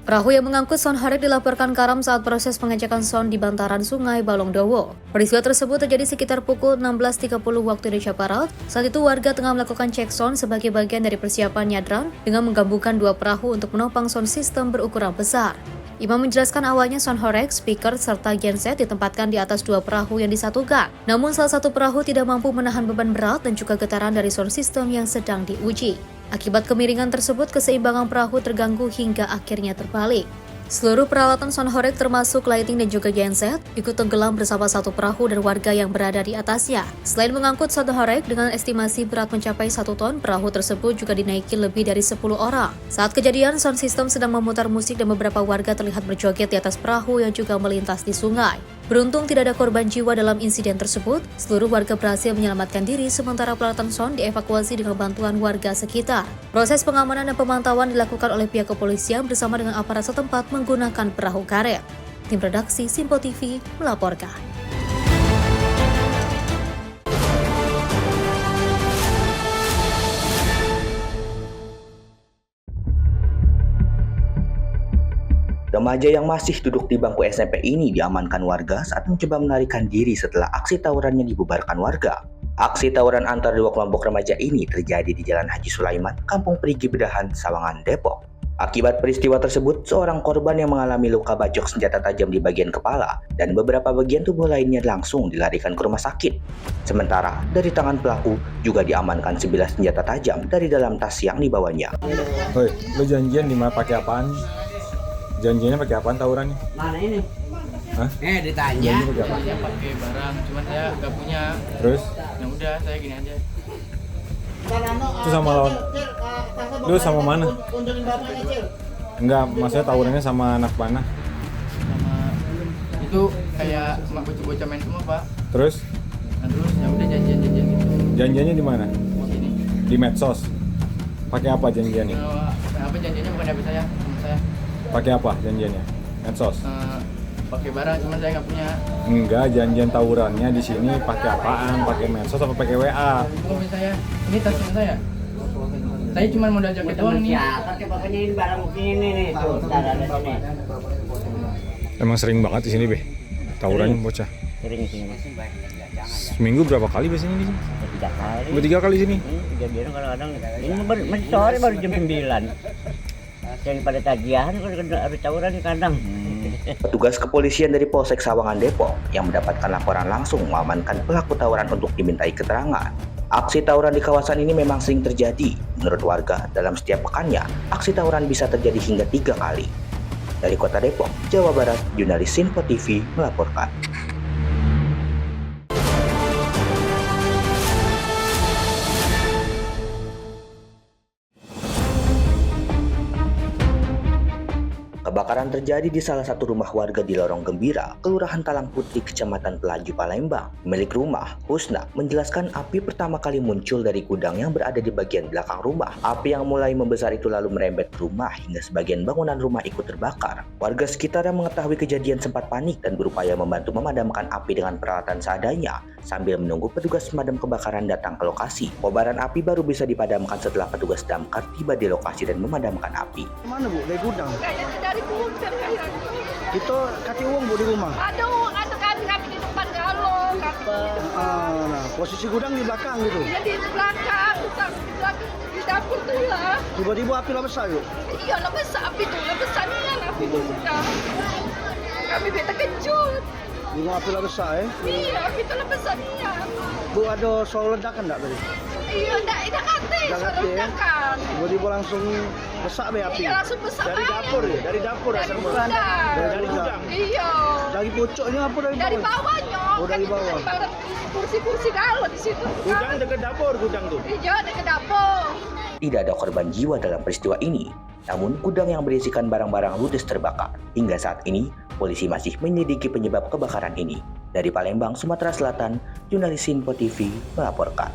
Perahu yang mengangkut Son Horeg dilaporkan karam saat proses pengecekan son di bantaran Sungai Balongdowo. Peristiwa tersebut terjadi sekitar pukul 16.30 waktu Indonesia Barat. Saat itu warga tengah melakukan cek son sebagai bagian dari persiapan nyadran dengan menggabungkan 2 perahu untuk menopang sound system berukuran besar. Imam menjelaskan awalnya Son Horeg, speaker, serta genset ditempatkan di atas 2 perahu yang disatukan. Namun salah satu perahu tidak mampu menahan beban berat dan juga getaran dari sound system yang sedang diuji. Akibat kemiringan tersebut, keseimbangan perahu terganggu hingga akhirnya terbalik. Seluruh peralatan Son Horeg termasuk lighting dan juga genset ikut tenggelam bersama 1 perahu dan warga yang berada di atasnya. Selain mengangkut Son Horeg dengan estimasi berat mencapai 1 ton, perahu tersebut juga dinaiki lebih dari 10 orang. Saat kejadian, sound system sedang memutar musik dan beberapa warga terlihat berjoget di atas perahu yang juga melintas di sungai. Beruntung tidak ada korban jiwa dalam insiden tersebut. Seluruh warga berhasil menyelamatkan diri sementara peralatan sound dievakuasi dengan bantuan warga sekitar. Proses pengamanan dan pemantauan dilakukan oleh pihak kepolisian bersama dengan aparat setempat menggunakan perahu karet. Tim redaksi Simpo TV melaporkan. Remaja yang masih duduk di bangku SMP ini diamankan warga saat mencoba melarikan diri setelah aksi tawurannya dibubarkan warga. Aksi tawuran antara 2 kelompok remaja ini terjadi di Jalan Haji Sulaiman, Kampung Perigi Bedahan, Sawangan, Depok. Akibat peristiwa tersebut, seorang korban yang mengalami luka bacok senjata tajam di bagian kepala dan beberapa bagian tubuh lainnya langsung dilarikan ke rumah sakit. Sementara, dari tangan pelaku juga diamankan 9 senjata tajam dari dalam tas yang dibawanya. Hoi, lo janjian di mana pakai apaan? Janjinya pakai apaan tawurannya? Mana ini? Hah? Ditanya. Janjinya Saya pakai barang, cuman saya nggak punya. Terus? Ya udah, saya gini aja. Itu sama lawan? Lu sama mana? Enggak, maksudnya tawurannya sama anak mana? Sama itu kayak bocah-bocah main semua, Pak. Terus? Nah, terus ya udah janjian gitu. Janjiannya di mana? Sini. Di medsos. Pakai apa janjiannya? Apa janjiannya bukan HP saya, teman saya. Pakai apa janjiannya? Medsos. Pakai barang, cuman saya nggak punya. Enggak, janjian tawurannya di sini pakai apaan? Pakai medsos apa pakai WA? Oh, saya. Ini tas teman saya. Saya cuma modal jaket doang nih. Pakainya ini barang ini nih, tuh, ada sini. Emang sering banget di sini, Be. Tawurannya bocah. Sering di sini. Seminggu berapa kali biasanya di sini? 3 kali. 3 kali sini. Kejadian kadang-kadang. Ini masih sore baru jam 9. Yang pada tagihan harus tawuran di kandang. Petugas kepolisian dari Polsek Sawangan Depok yang mendapatkan laporan langsung mengamankan pelaku tawuran untuk dimintai keterangan. Aksi tawuran di kawasan ini memang sering terjadi. Menurut warga, dalam setiap pekannya, aksi tawuran bisa terjadi hingga 3 kali. Dari Kota Depok, Jawa Barat, jurnalis Sinpo TV melaporkan. Kebakaran terjadi di salah satu rumah warga di Lorong Gembira, Kelurahan Talang Putri, Kecamatan Pelaju, Palembang. Pemilik rumah, Husna, menjelaskan api pertama kali muncul dari gudang yang berada di bagian belakang rumah. Api yang mulai membesar itu lalu merembet ke rumah hingga sebagian bangunan rumah ikut terbakar. Warga sekitar yang mengetahui kejadian sempat panik dan berupaya membantu memadamkan api dengan peralatan seadanya sambil menunggu petugas pemadam kebakaran datang ke lokasi. Kobaran api baru bisa dipadamkan setelah petugas damkar tiba di lokasi dan memadamkan api. Mana Bu? Dari gudang? Dari uang cari. Itu kasih uang Bu di rumah? Ada uang, ada kami di depan galon. Nah, posisi gudang di belakang gitu? Iya di belakang, di dapur tuh lah. Tiba-tiba api lah besar yuk? Iya lah besar api tuh, lah besarnya api tuh. Kami beta kejut. Bunga api lah besar Iya, api itu lah besarnya. Bu ada suara ledakan enggak tadi? Iya, enggak kate, suara ledakan. Tiba-tiba langsung besar be api? Iya, langsung besar. Dari dapur ya? Dari dapur ya? Dari gudang? Iya. Dari pucuknya apa dari bawah? Dari bawahnya. Oh, dari bawah. Kursi-kursi galon di situ. Gudang dekat dapur, gudang tuh? Iya, dekat dapur. Tidak ada korban jiwa dalam peristiwa ini, namun gudang yang berisikan barang-barang ludes terbakar. Hingga saat ini, polisi masih menyelidiki penyebab kebakaran ini. Dari Palembang, Sumatera Selatan, jurnalis Sinpo TV melaporkan.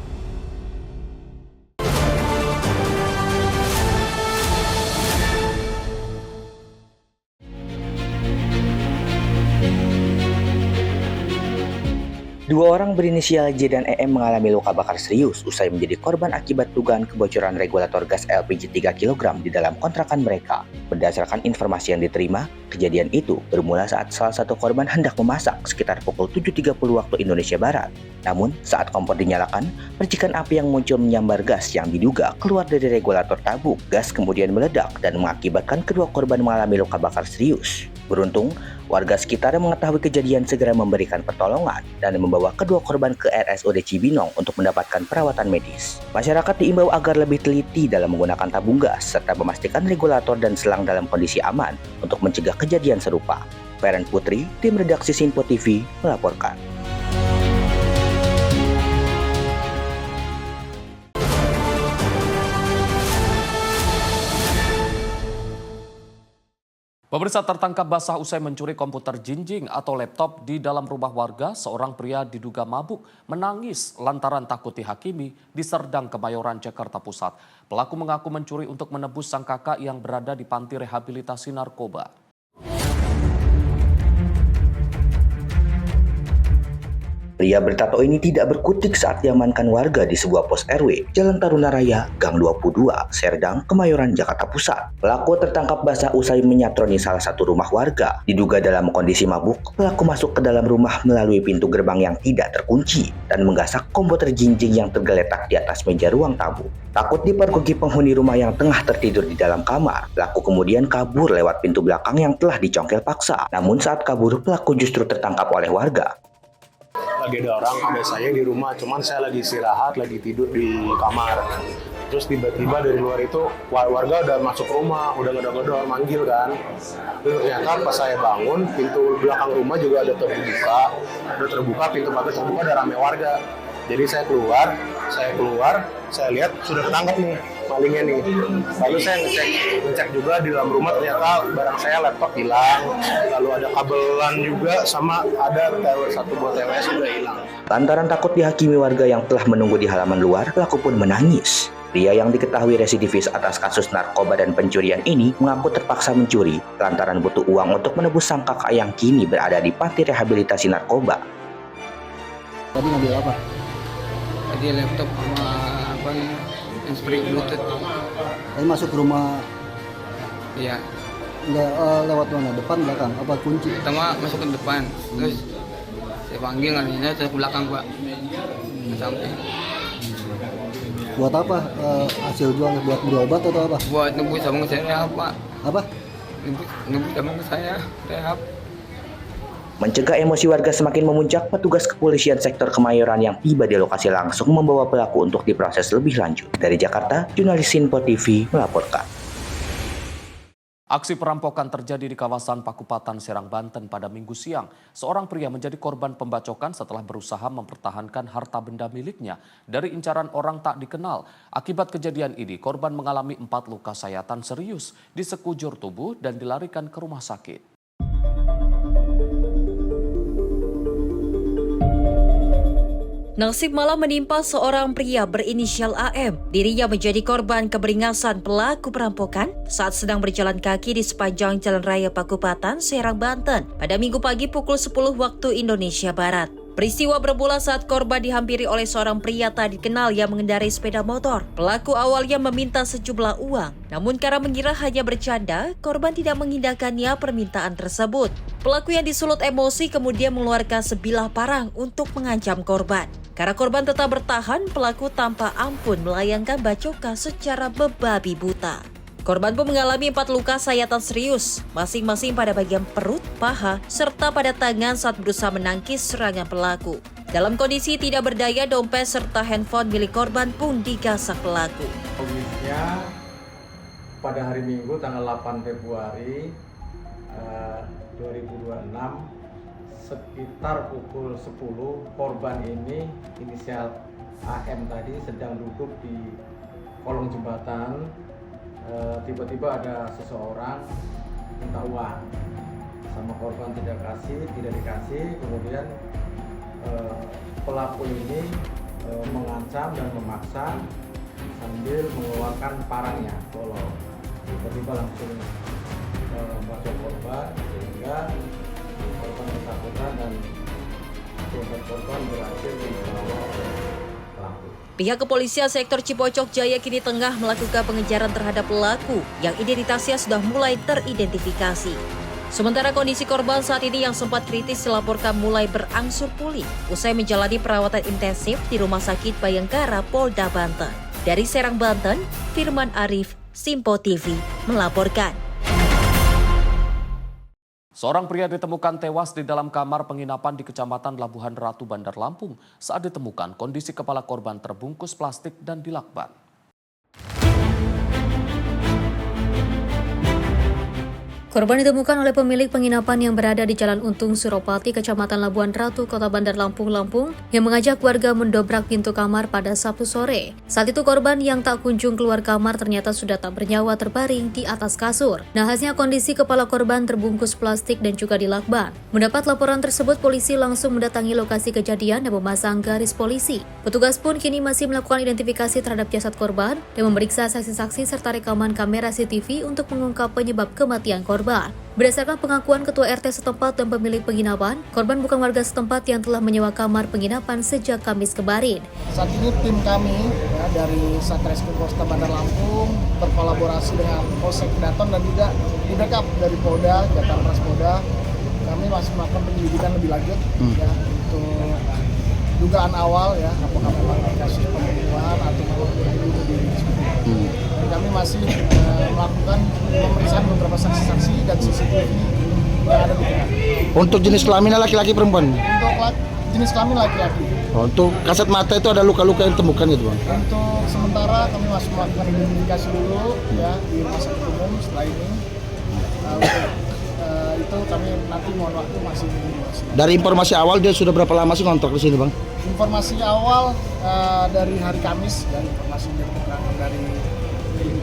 Dua orang berinisial J dan EM mengalami luka bakar serius usai menjadi korban akibat dugaan kebocoran regulator gas LPG 3 kg di dalam kontrakan mereka. Berdasarkan informasi yang diterima, kejadian itu bermula saat salah satu korban hendak memasak sekitar pukul 7.30 waktu Indonesia Barat. Namun, saat kompor dinyalakan, percikan api yang muncul menyambar gas yang diduga keluar dari regulator tabung. Gas kemudian meledak dan mengakibatkan kedua korban mengalami luka bakar serius. Beruntung, warga sekitar yang mengetahui kejadian segera memberikan pertolongan dan membawa kedua korban ke RSUD Cibinong untuk mendapatkan perawatan medis. Masyarakat diimbau agar lebih teliti dalam menggunakan tabung gas serta memastikan regulator dan selang dalam kondisi aman untuk mencegah kejadian serupa. Feren Putri, tim redaksi Sinpo TV melaporkan. Pemirsa, tertangkap basah usai mencuri komputer jinjing atau laptop di dalam rumah warga. Seorang pria diduga mabuk menangis lantaran takut dihakimi di Serdang, Kemayoran, Jakarta Pusat. Pelaku mengaku mencuri untuk menebus sang kakak yang berada di panti rehabilitasi narkoba. Pria bertato ini tidak berkutik saat diamankan warga di sebuah pos RW, Jalan Taruna Raya, Gang 22, Serdang, Kemayoran, Jakarta Pusat. Pelaku tertangkap basah usai menyatroni salah satu rumah warga. Diduga dalam kondisi mabuk, pelaku masuk ke dalam rumah melalui pintu gerbang yang tidak terkunci dan menggasak komputer jinjing yang tergeletak di atas meja ruang tamu. Takut dipergoki penghuni rumah yang tengah tertidur di dalam kamar, pelaku kemudian kabur lewat pintu belakang yang telah dicongkel paksa. Namun saat kabur, pelaku justru tertangkap oleh warga. Lagi ada orang, ada saya di rumah, cuman saya lagi istirahat, lagi tidur di kamar. Terus tiba-tiba dari luar itu warga udah masuk rumah, udah ngedor-ngedor, manggil kan. Ternyata pas saya bangun, pintu belakang rumah juga ada terbuka, pintu pagar terbuka, ada rame warga. Jadi saya keluar, Saya keluar, saya lihat sudah ketangkep nih malingnya nih. Lalu saya ngecek juga di dalam rumah, ternyata barang saya laptop hilang, lalu ada kabelan juga, sama ada satu buah TWS sudah hilang. Lantaran takut dihakimi warga yang telah menunggu di halaman luar, pelaku pun menangis. Pria yang diketahui residivis atas kasus narkoba dan pencurian ini mengaku terpaksa mencuri lantaran butuh uang untuk menebus sang kakak yang kini berada di panti rehabilitasi narkoba. Tadi ngambil apa? Tadi laptop sama apa nih, handsfree bluetooth. Tadi masuk ke rumah. Iya. Nggak lewat mana? Depan, belakang? Apa kunci? Pertama masuk ke depan, terus saya panggil nggak saya ke belakang Pak. Sampai. Buat apa? Hasil jual buat beli obat atau apa? Buat nebus tabung saya Pak. Apa? Nebus tabung saya rehab. Mencegah emosi warga semakin memuncak, petugas kepolisian sektor Kemayoran yang tiba di lokasi langsung membawa pelaku untuk diproses lebih lanjut. Dari Jakarta, jurnalis Sinpo TV melaporkan. Aksi perampokan terjadi di kawasan Pakupatan, Serang, Banten pada Minggu siang. Seorang pria menjadi korban pembacokan setelah berusaha mempertahankan harta benda miliknya dari incaran orang tak dikenal. Akibat kejadian ini, korban mengalami 4 luka sayatan serius di sekujur tubuh dan dilarikan ke rumah sakit. Nasib malam menimpa seorang pria berinisial AM. Dirinya menjadi korban keberingasan pelaku perampokan saat sedang berjalan kaki di sepanjang Jalan Raya Pakupatan, Serang, Banten pada Minggu pagi pukul 10 waktu Indonesia Barat. Peristiwa bermula saat korban dihampiri oleh seorang pria tak dikenal yang mengendarai sepeda motor. Pelaku awalnya meminta sejumlah uang, namun karena mengira hanya bercanda, korban tidak mengindahkannya permintaan tersebut. Pelaku yang disulut emosi kemudian mengeluarkan sebilah parang untuk mengancam korban. Karena korban tetap bertahan, pelaku tanpa ampun melayangkan bacoka secara membabi buta. Korban pun mengalami 4 luka sayatan serius, masing-masing pada bagian perut, paha, serta pada tangan saat berusaha menangkis serangan pelaku. Dalam kondisi tidak berdaya, dompet serta handphone milik korban pun digasak pelaku. Kondisinya pada hari Minggu tanggal 8 Februari 2026 sekitar pukul 10, korban ini inisial AM tadi sedang duduk di kolong jembatan. Tiba-tiba ada seseorang minta uang sama korban, tidak dikasih. Kemudian pelaku ini mengancam dan memaksa sambil mengeluarkan parangnya, golok. Tiba-tiba langsung membacok korban sehingga korban ketakutan dan dompet korban berhasil dibawa oleh pelaku. Pihak kepolisian sektor Cipocok Jaya kini tengah melakukan pengejaran terhadap pelaku yang identitasnya sudah mulai teridentifikasi. Sementara kondisi korban saat ini yang sempat kritis dilaporkan mulai berangsur pulih usai menjalani perawatan intensif di Rumah Sakit Bayangkara Polda Banten. Dari Serang, Banten, Firman Arif, Sinpo TV melaporkan. Seorang pria ditemukan tewas di dalam kamar penginapan di Kecamatan Labuhan Ratu, Bandar Lampung. Saat ditemukan, kondisi kepala korban terbungkus plastik dan dilakban. Korban ditemukan oleh pemilik penginapan yang berada di Jalan Untung, Suropati, Kecamatan Labuhan Ratu, Kota Bandar Lampung, yang mengajak warga mendobrak pintu kamar pada Sabtu sore. Saat itu korban yang tak kunjung keluar kamar ternyata sudah tak bernyawa terbaring di atas kasur. Nahasnya kondisi kepala korban terbungkus plastik dan juga dilakban. Mendapat laporan tersebut, polisi langsung mendatangi lokasi kejadian dan memasang garis polisi. Petugas pun kini masih melakukan identifikasi terhadap jasad korban dan memeriksa saksi-saksi serta rekaman kamera CCTV untuk mengungkap penyebab kematian korban. Berdasarkan pengakuan Ketua RT setempat dan pemilik penginapan, korban bukan warga setempat yang telah menyewa kamar penginapan sejak Kamis kemarin. Saat ini tim kami dari Satreskrim Polresta Bandar Lampung berkolaborasi dengan Polsek Daton dan juga di backup dari Polda, Jakarta Polda. Kami masih melakukan penyelidikan lebih lanjut untuk dugaan awal apakah memang kasus pembunuhan atau bunuh diri. Kami masih melakukan pemeriksaan beberapa saksi-saksi dan CCTV yang ada di tengah. Untuk jenis kelaminnya laki-laki perempuan? Untuk jenis kelamin laki-laki. Untuk kasat mata itu ada luka-luka yang ditemukan gitu Bang? Untuk sementara kami masih melakukan identifikasi dulu di rumah sakit umum. Setelah ini untuk itu kami nanti mohon waktu masih. Dari informasi awal dia sudah berapa lama sih ngontrak di sini, Bang? Informasi awal dari hari Kamis, dan informasi dari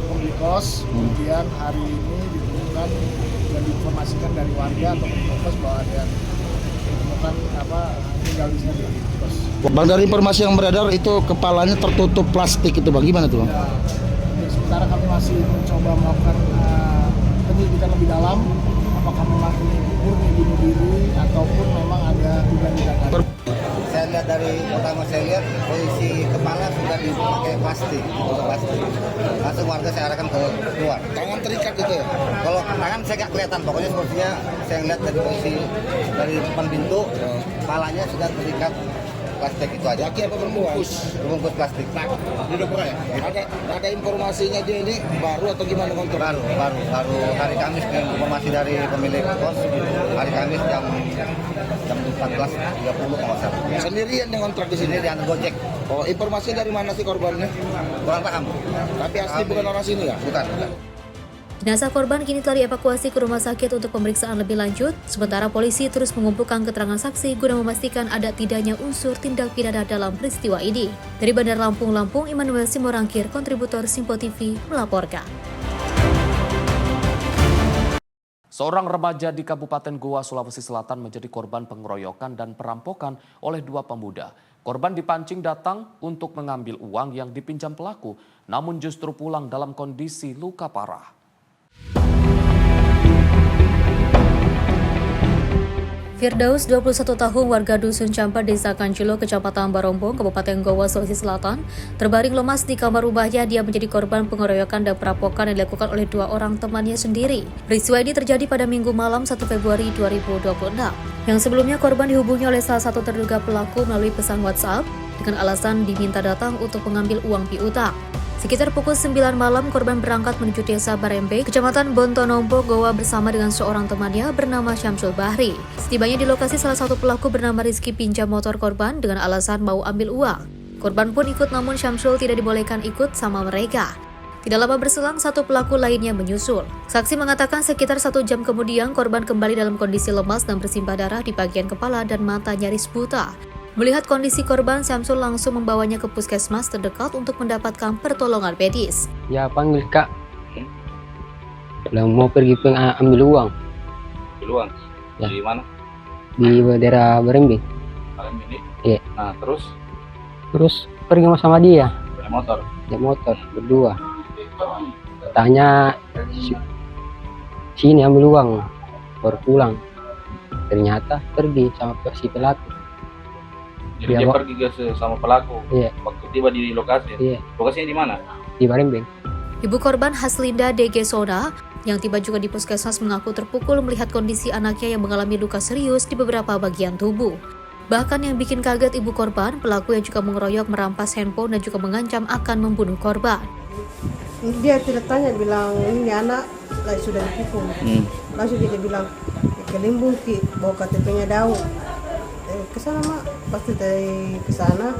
pemilik kos, kemudian hari ini ditemukan dan diinformasikan dari warga atau pemilik kos bahwa ada ditemukan tinggal di sini di kos. Bang, dari informasi yang beredar itu kepalanya tertutup plastik itu, Bang, gimana tuh, Bang? Ya, sementara kami masih mencoba melakukan penyelidikan lebih dalam, apakah memang ini murni bunuh diri ataupun memang ada dugaan-dugaan. Saya lihat dari pertama saya lihat posisi kepala sudah dipakai plastik. Langsung warga saya arahkan ke luar. Tangan terikat gitu ya? Kalau tangan saya nggak kelihatan, pokoknya sepertinya saya lihat dari posisi dari depan pintu, kepalanya sudah terikat plastik itu aja. Laki apa berbungkus? Berbungkus plastik. Hidup ya? Ada informasinya dia ini baru atau gimana kontrak? Baru hari Kamis, informasi dari pemilik kos hari Kamis jam 14.30 kalau salah. Sendirian yang kontrak di sini? Sendirian Gojek. Oh, informasi dari mana sih korbannya? Kurang paham. Tapi asli bukan orang sini ya? Bukan. Jenazah korban kini telah dievakuasi ke rumah sakit untuk pemeriksaan lebih lanjut, sementara polisi terus mengumpulkan keterangan saksi guna memastikan ada tidaknya unsur tindak pidana dalam peristiwa ini. Dari Bandar Lampung, Immanuel Simorangkir, kontributor Simpo TV, melaporkan. Seorang remaja di Kabupaten Goa, Sulawesi Selatan menjadi korban pengeroyokan dan perampokan oleh dua pemuda. Korban dipancing datang untuk mengambil uang yang dipinjam pelaku, namun justru pulang dalam kondisi luka parah. Firdaus, 21 tahun, warga Dusun Campar, Desa Kancilo, Kecamatan Barombong, Kabupaten Goa, Sulawesi Selatan, terbaring lemas di kamar rumahnya. Dia menjadi korban pengeroyokan dan perampokan yang dilakukan oleh dua orang temannya sendiri. Peristiwa ini terjadi pada Minggu malam 1 Februari 2026. Yang sebelumnya korban dihubungi oleh salah satu terduga pelaku melalui pesan WhatsApp dengan alasan diminta datang untuk mengambil uang piutang. Sekitar pukul 9 malam, korban berangkat menuju desa Barembe, Kecamatan Bontonombo, Goa bersama dengan seorang temannya bernama Syamsul Bahri. Setibanya di lokasi, salah satu pelaku bernama Rizky pinjam motor korban dengan alasan mau ambil uang. Korban pun ikut, namun Syamsul tidak dibolehkan ikut sama mereka. Tidak lama berselang, satu pelaku lainnya menyusul. Saksi mengatakan sekitar 1 jam kemudian, korban kembali dalam kondisi lemas dan bersimbah darah di bagian kepala dan mata nyaris buta. Melihat kondisi korban, Syamsul langsung membawanya ke puskesmas terdekat untuk mendapatkan pertolongan medis. Ya, panggil Kak. Mau pergi ambil uang. Ambil uang? Ya. Di mana? Di daerah Barembe. Barembe ini? Iya. Nah, terus? Terus pergi sama dia. Naik motor? Naik motor, berdua. Tanya, sini ambil uang, baru pulang. Ternyata pergi sama si pelaku. Jadi dia pergi sama pelaku. Iya. Waktu tiba di lokasi. Iya. Lokasinya di mana? Di Barembeng. Ibu korban Haslinda DG Soda yang tiba juga di puskesmas mengaku terpukul melihat kondisi anaknya yang mengalami luka serius di beberapa bagian tubuh. Bahkan yang bikin kaget ibu korban, pelaku yang juga mengeroyok, merampas handphone dan juga mengancam akan membunuh korban. Dia tidak tanya, bilang ini anak sudah ditipu. Langsung dia bilang ke Limbung Ki, bawa KTP-nya Daud. Kesana mak, pasti dari kesana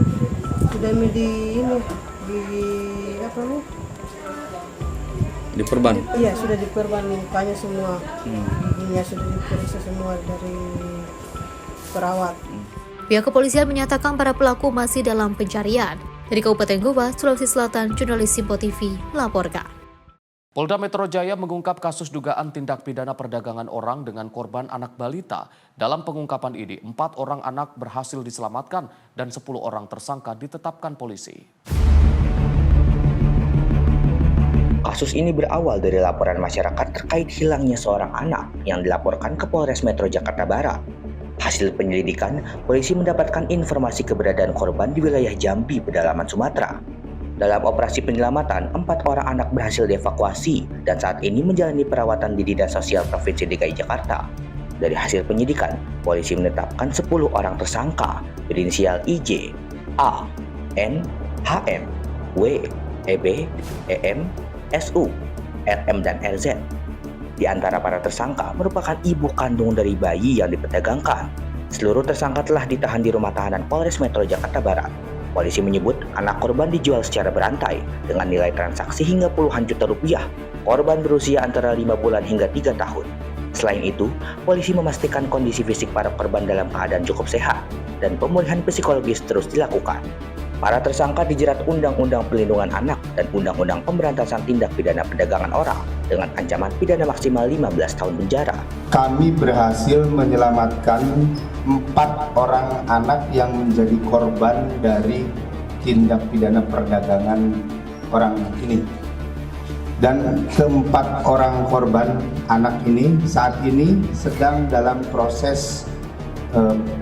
sudah di apa nih? Diperban? Iya, sudah diperban, mukanya semua, giginya sudah diperiksa semua dari perawat. Pihak kepolisian menyatakan para pelaku masih dalam pencarian. Dari Kabupaten Goa, Sulawesi Selatan, jurnalis Simpo TV melaporkan. Polda Metro Jaya mengungkap kasus dugaan tindak pidana perdagangan orang dengan korban anak balita. Dalam pengungkapan ini, 4 orang anak berhasil diselamatkan dan 10 orang tersangka ditetapkan polisi. Kasus ini berawal dari laporan masyarakat terkait hilangnya seorang anak yang dilaporkan ke Polres Metro Jakarta Barat. Hasil penyelidikan, polisi mendapatkan informasi keberadaan korban di wilayah Jambi, pedalaman Sumatera. Dalam operasi penyelamatan, 4 orang anak berhasil dievakuasi dan saat ini menjalani perawatan di Dinas Sosial Provinsi DKI Jakarta. Dari hasil penyidikan, polisi menetapkan 10 orang tersangka berinisial IJ, A, N, HM, W, EB, EM, SU, RM, dan RZ. Di antara para tersangka merupakan ibu kandung dari bayi yang diperdagangkan. Seluruh tersangka telah ditahan di rumah tahanan Polres Metro Jakarta Barat. Polisi menyebut anak korban dijual secara berantai dengan nilai transaksi hingga puluhan juta rupiah. Korban berusia antara 5 bulan hingga 3 tahun. Selain itu, polisi memastikan kondisi fisik para korban dalam keadaan cukup sehat dan pemulihan psikologis terus dilakukan. Para tersangka dijerat Undang-Undang Perlindungan Anak dan Undang-Undang Pemberantasan Tindak Pidana Perdagangan Orang dengan ancaman pidana maksimal 15 tahun penjara. Kami berhasil menyelamatkan 4 orang anak yang menjadi korban dari tindak pidana perdagangan orang ini. Dan keempat orang korban anak ini saat ini sedang dalam proses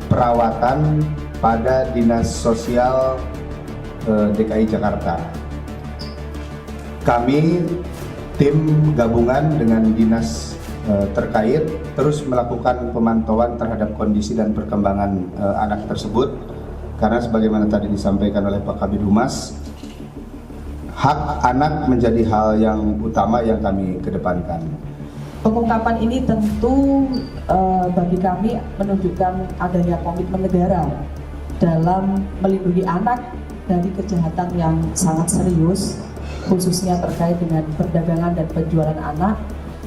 perawatan pada Dinas Sosial DKI Jakarta. Kami tim gabungan dengan dinas terkait terus melakukan pemantauan terhadap kondisi dan perkembangan anak tersebut, karena sebagaimana tadi disampaikan oleh Pak Kabid Humas, hak anak menjadi hal yang utama yang kami kedepankan. Pengungkapan ini tentu bagi kami menunjukkan adanya komitmen negara dalam melindungi anak dari kejahatan yang sangat serius, khususnya terkait dengan perdagangan dan penjualan anak,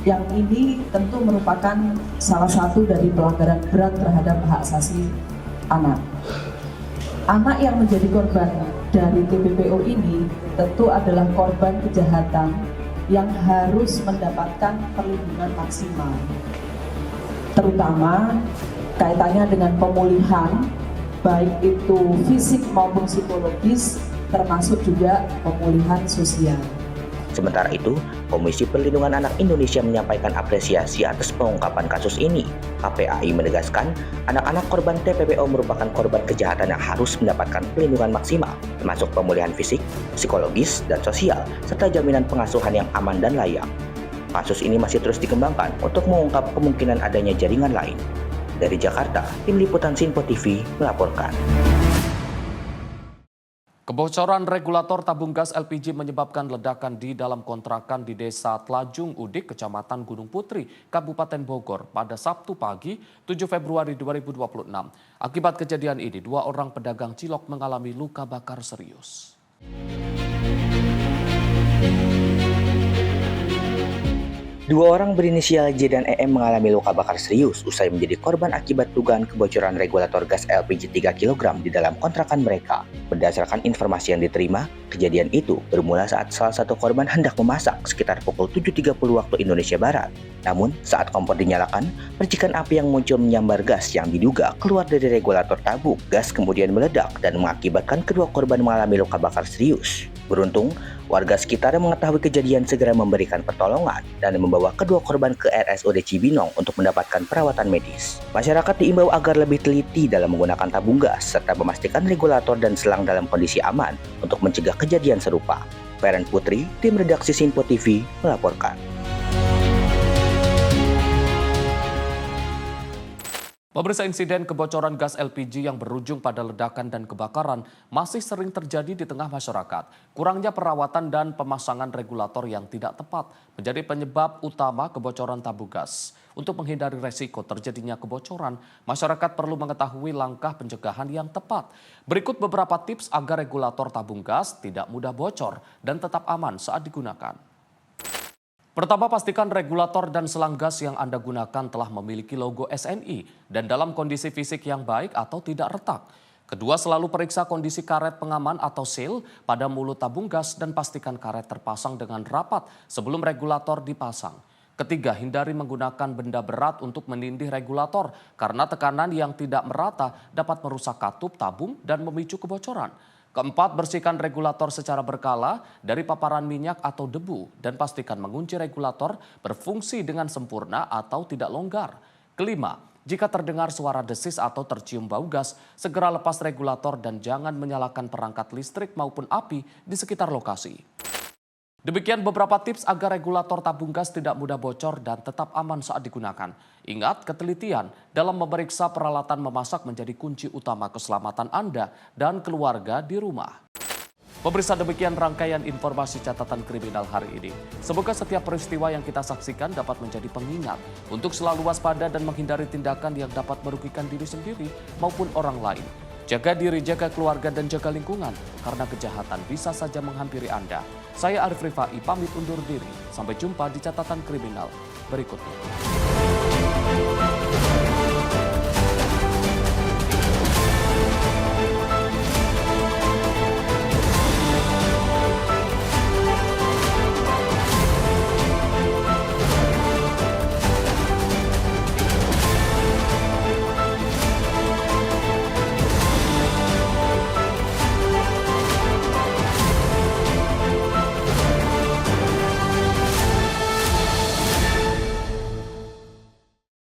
yang ini tentu merupakan salah satu dari pelanggaran berat terhadap hak asasi anak. Anak yang menjadi korban dari TPPO ini tentu adalah korban kejahatan yang harus mendapatkan perlindungan maksimal, terutama kaitannya dengan pemulihan, baik itu fisik maupun psikologis, termasuk juga pemulihan sosial. Sementara itu, Komisi Perlindungan Anak Indonesia menyampaikan apresiasi atas pengungkapan kasus ini. KPAI menegaskan, anak-anak korban TPPO merupakan korban kejahatan yang harus mendapatkan perlindungan maksimal, termasuk pemulihan fisik, psikologis, dan sosial, serta jaminan pengasuhan yang aman dan layak. Kasus ini masih terus dikembangkan untuk mengungkap kemungkinan adanya jaringan lain. Dari Jakarta, Tim Liputan Sinpo TV melaporkan. Kebocoran regulator tabung gas LPG menyebabkan ledakan di dalam kontrakan di Desa Tlajung Udik, Kecamatan Gunung Putri, Kabupaten Bogor pada Sabtu pagi 7 Februari 2026. Akibat kejadian ini, 2 orang pedagang cilok mengalami luka bakar serius. Dua orang berinisial J dan EM mengalami luka bakar serius usai menjadi korban akibat dugaan kebocoran regulator gas LPG 3 kg di dalam kontrakan mereka. Berdasarkan informasi yang diterima, kejadian itu bermula saat salah satu korban hendak memasak sekitar pukul 7.30 waktu Indonesia Barat. Namun, saat kompor dinyalakan, percikan api yang muncul menyambar gas yang diduga keluar dari regulator tabung. Gas kemudian meledak dan mengakibatkan kedua korban mengalami luka bakar serius. Beruntung, warga sekitar yang mengetahui kejadian segera memberikan pertolongan dan membawa kedua korban ke RSUD Cibinong untuk mendapatkan perawatan medis. Masyarakat diimbau agar lebih teliti dalam menggunakan tabung gas serta memastikan regulator dan selang dalam kondisi aman untuk mencegah kejadian serupa. Feren Putri, tim redaksi Sinpo TV melaporkan. Pemirsa, insiden kebocoran gas LPG yang berujung pada ledakan dan kebakaran masih sering terjadi di tengah masyarakat. Kurangnya perawatan dan pemasangan regulator yang tidak tepat menjadi penyebab utama kebocoran tabung gas. Untuk menghindari resiko terjadinya kebocoran, masyarakat perlu mengetahui langkah pencegahan yang tepat. Berikut beberapa tips agar regulator tabung gas tidak mudah bocor dan tetap aman saat digunakan. Pertama, pastikan regulator dan selang gas yang Anda gunakan telah memiliki logo SNI dan dalam kondisi fisik yang baik atau tidak retak. Kedua, selalu periksa kondisi karet pengaman atau seal pada mulut tabung gas dan pastikan karet terpasang dengan rapat sebelum regulator dipasang. Ketiga, hindari menggunakan benda berat untuk menindih regulator karena tekanan yang tidak merata dapat merusak katup tabung dan memicu kebocoran. Keempat, bersihkan regulator secara berkala dari paparan minyak atau debu dan pastikan mengunci regulator berfungsi dengan sempurna atau tidak longgar. Kelima, jika terdengar suara desis atau tercium bau gas, segera lepas regulator dan jangan menyalakan perangkat listrik maupun api di sekitar lokasi. Demikian beberapa tips agar regulator tabung gas tidak mudah bocor dan tetap aman saat digunakan. Ingat, ketelitian dalam memeriksa peralatan memasak menjadi kunci utama keselamatan Anda dan keluarga di rumah. Pemirsa, demikian rangkaian informasi catatan kriminal hari ini. Semoga setiap peristiwa yang kita saksikan dapat menjadi pengingat untuk selalu waspada dan menghindari tindakan yang dapat merugikan diri sendiri maupun orang lain. Jaga diri, jaga keluarga, dan jaga lingkungan, karena kejahatan bisa saja menghampiri Anda. Saya Arif Rifai pamit undur diri. Sampai jumpa di catatan kriminal berikutnya. Jakarta.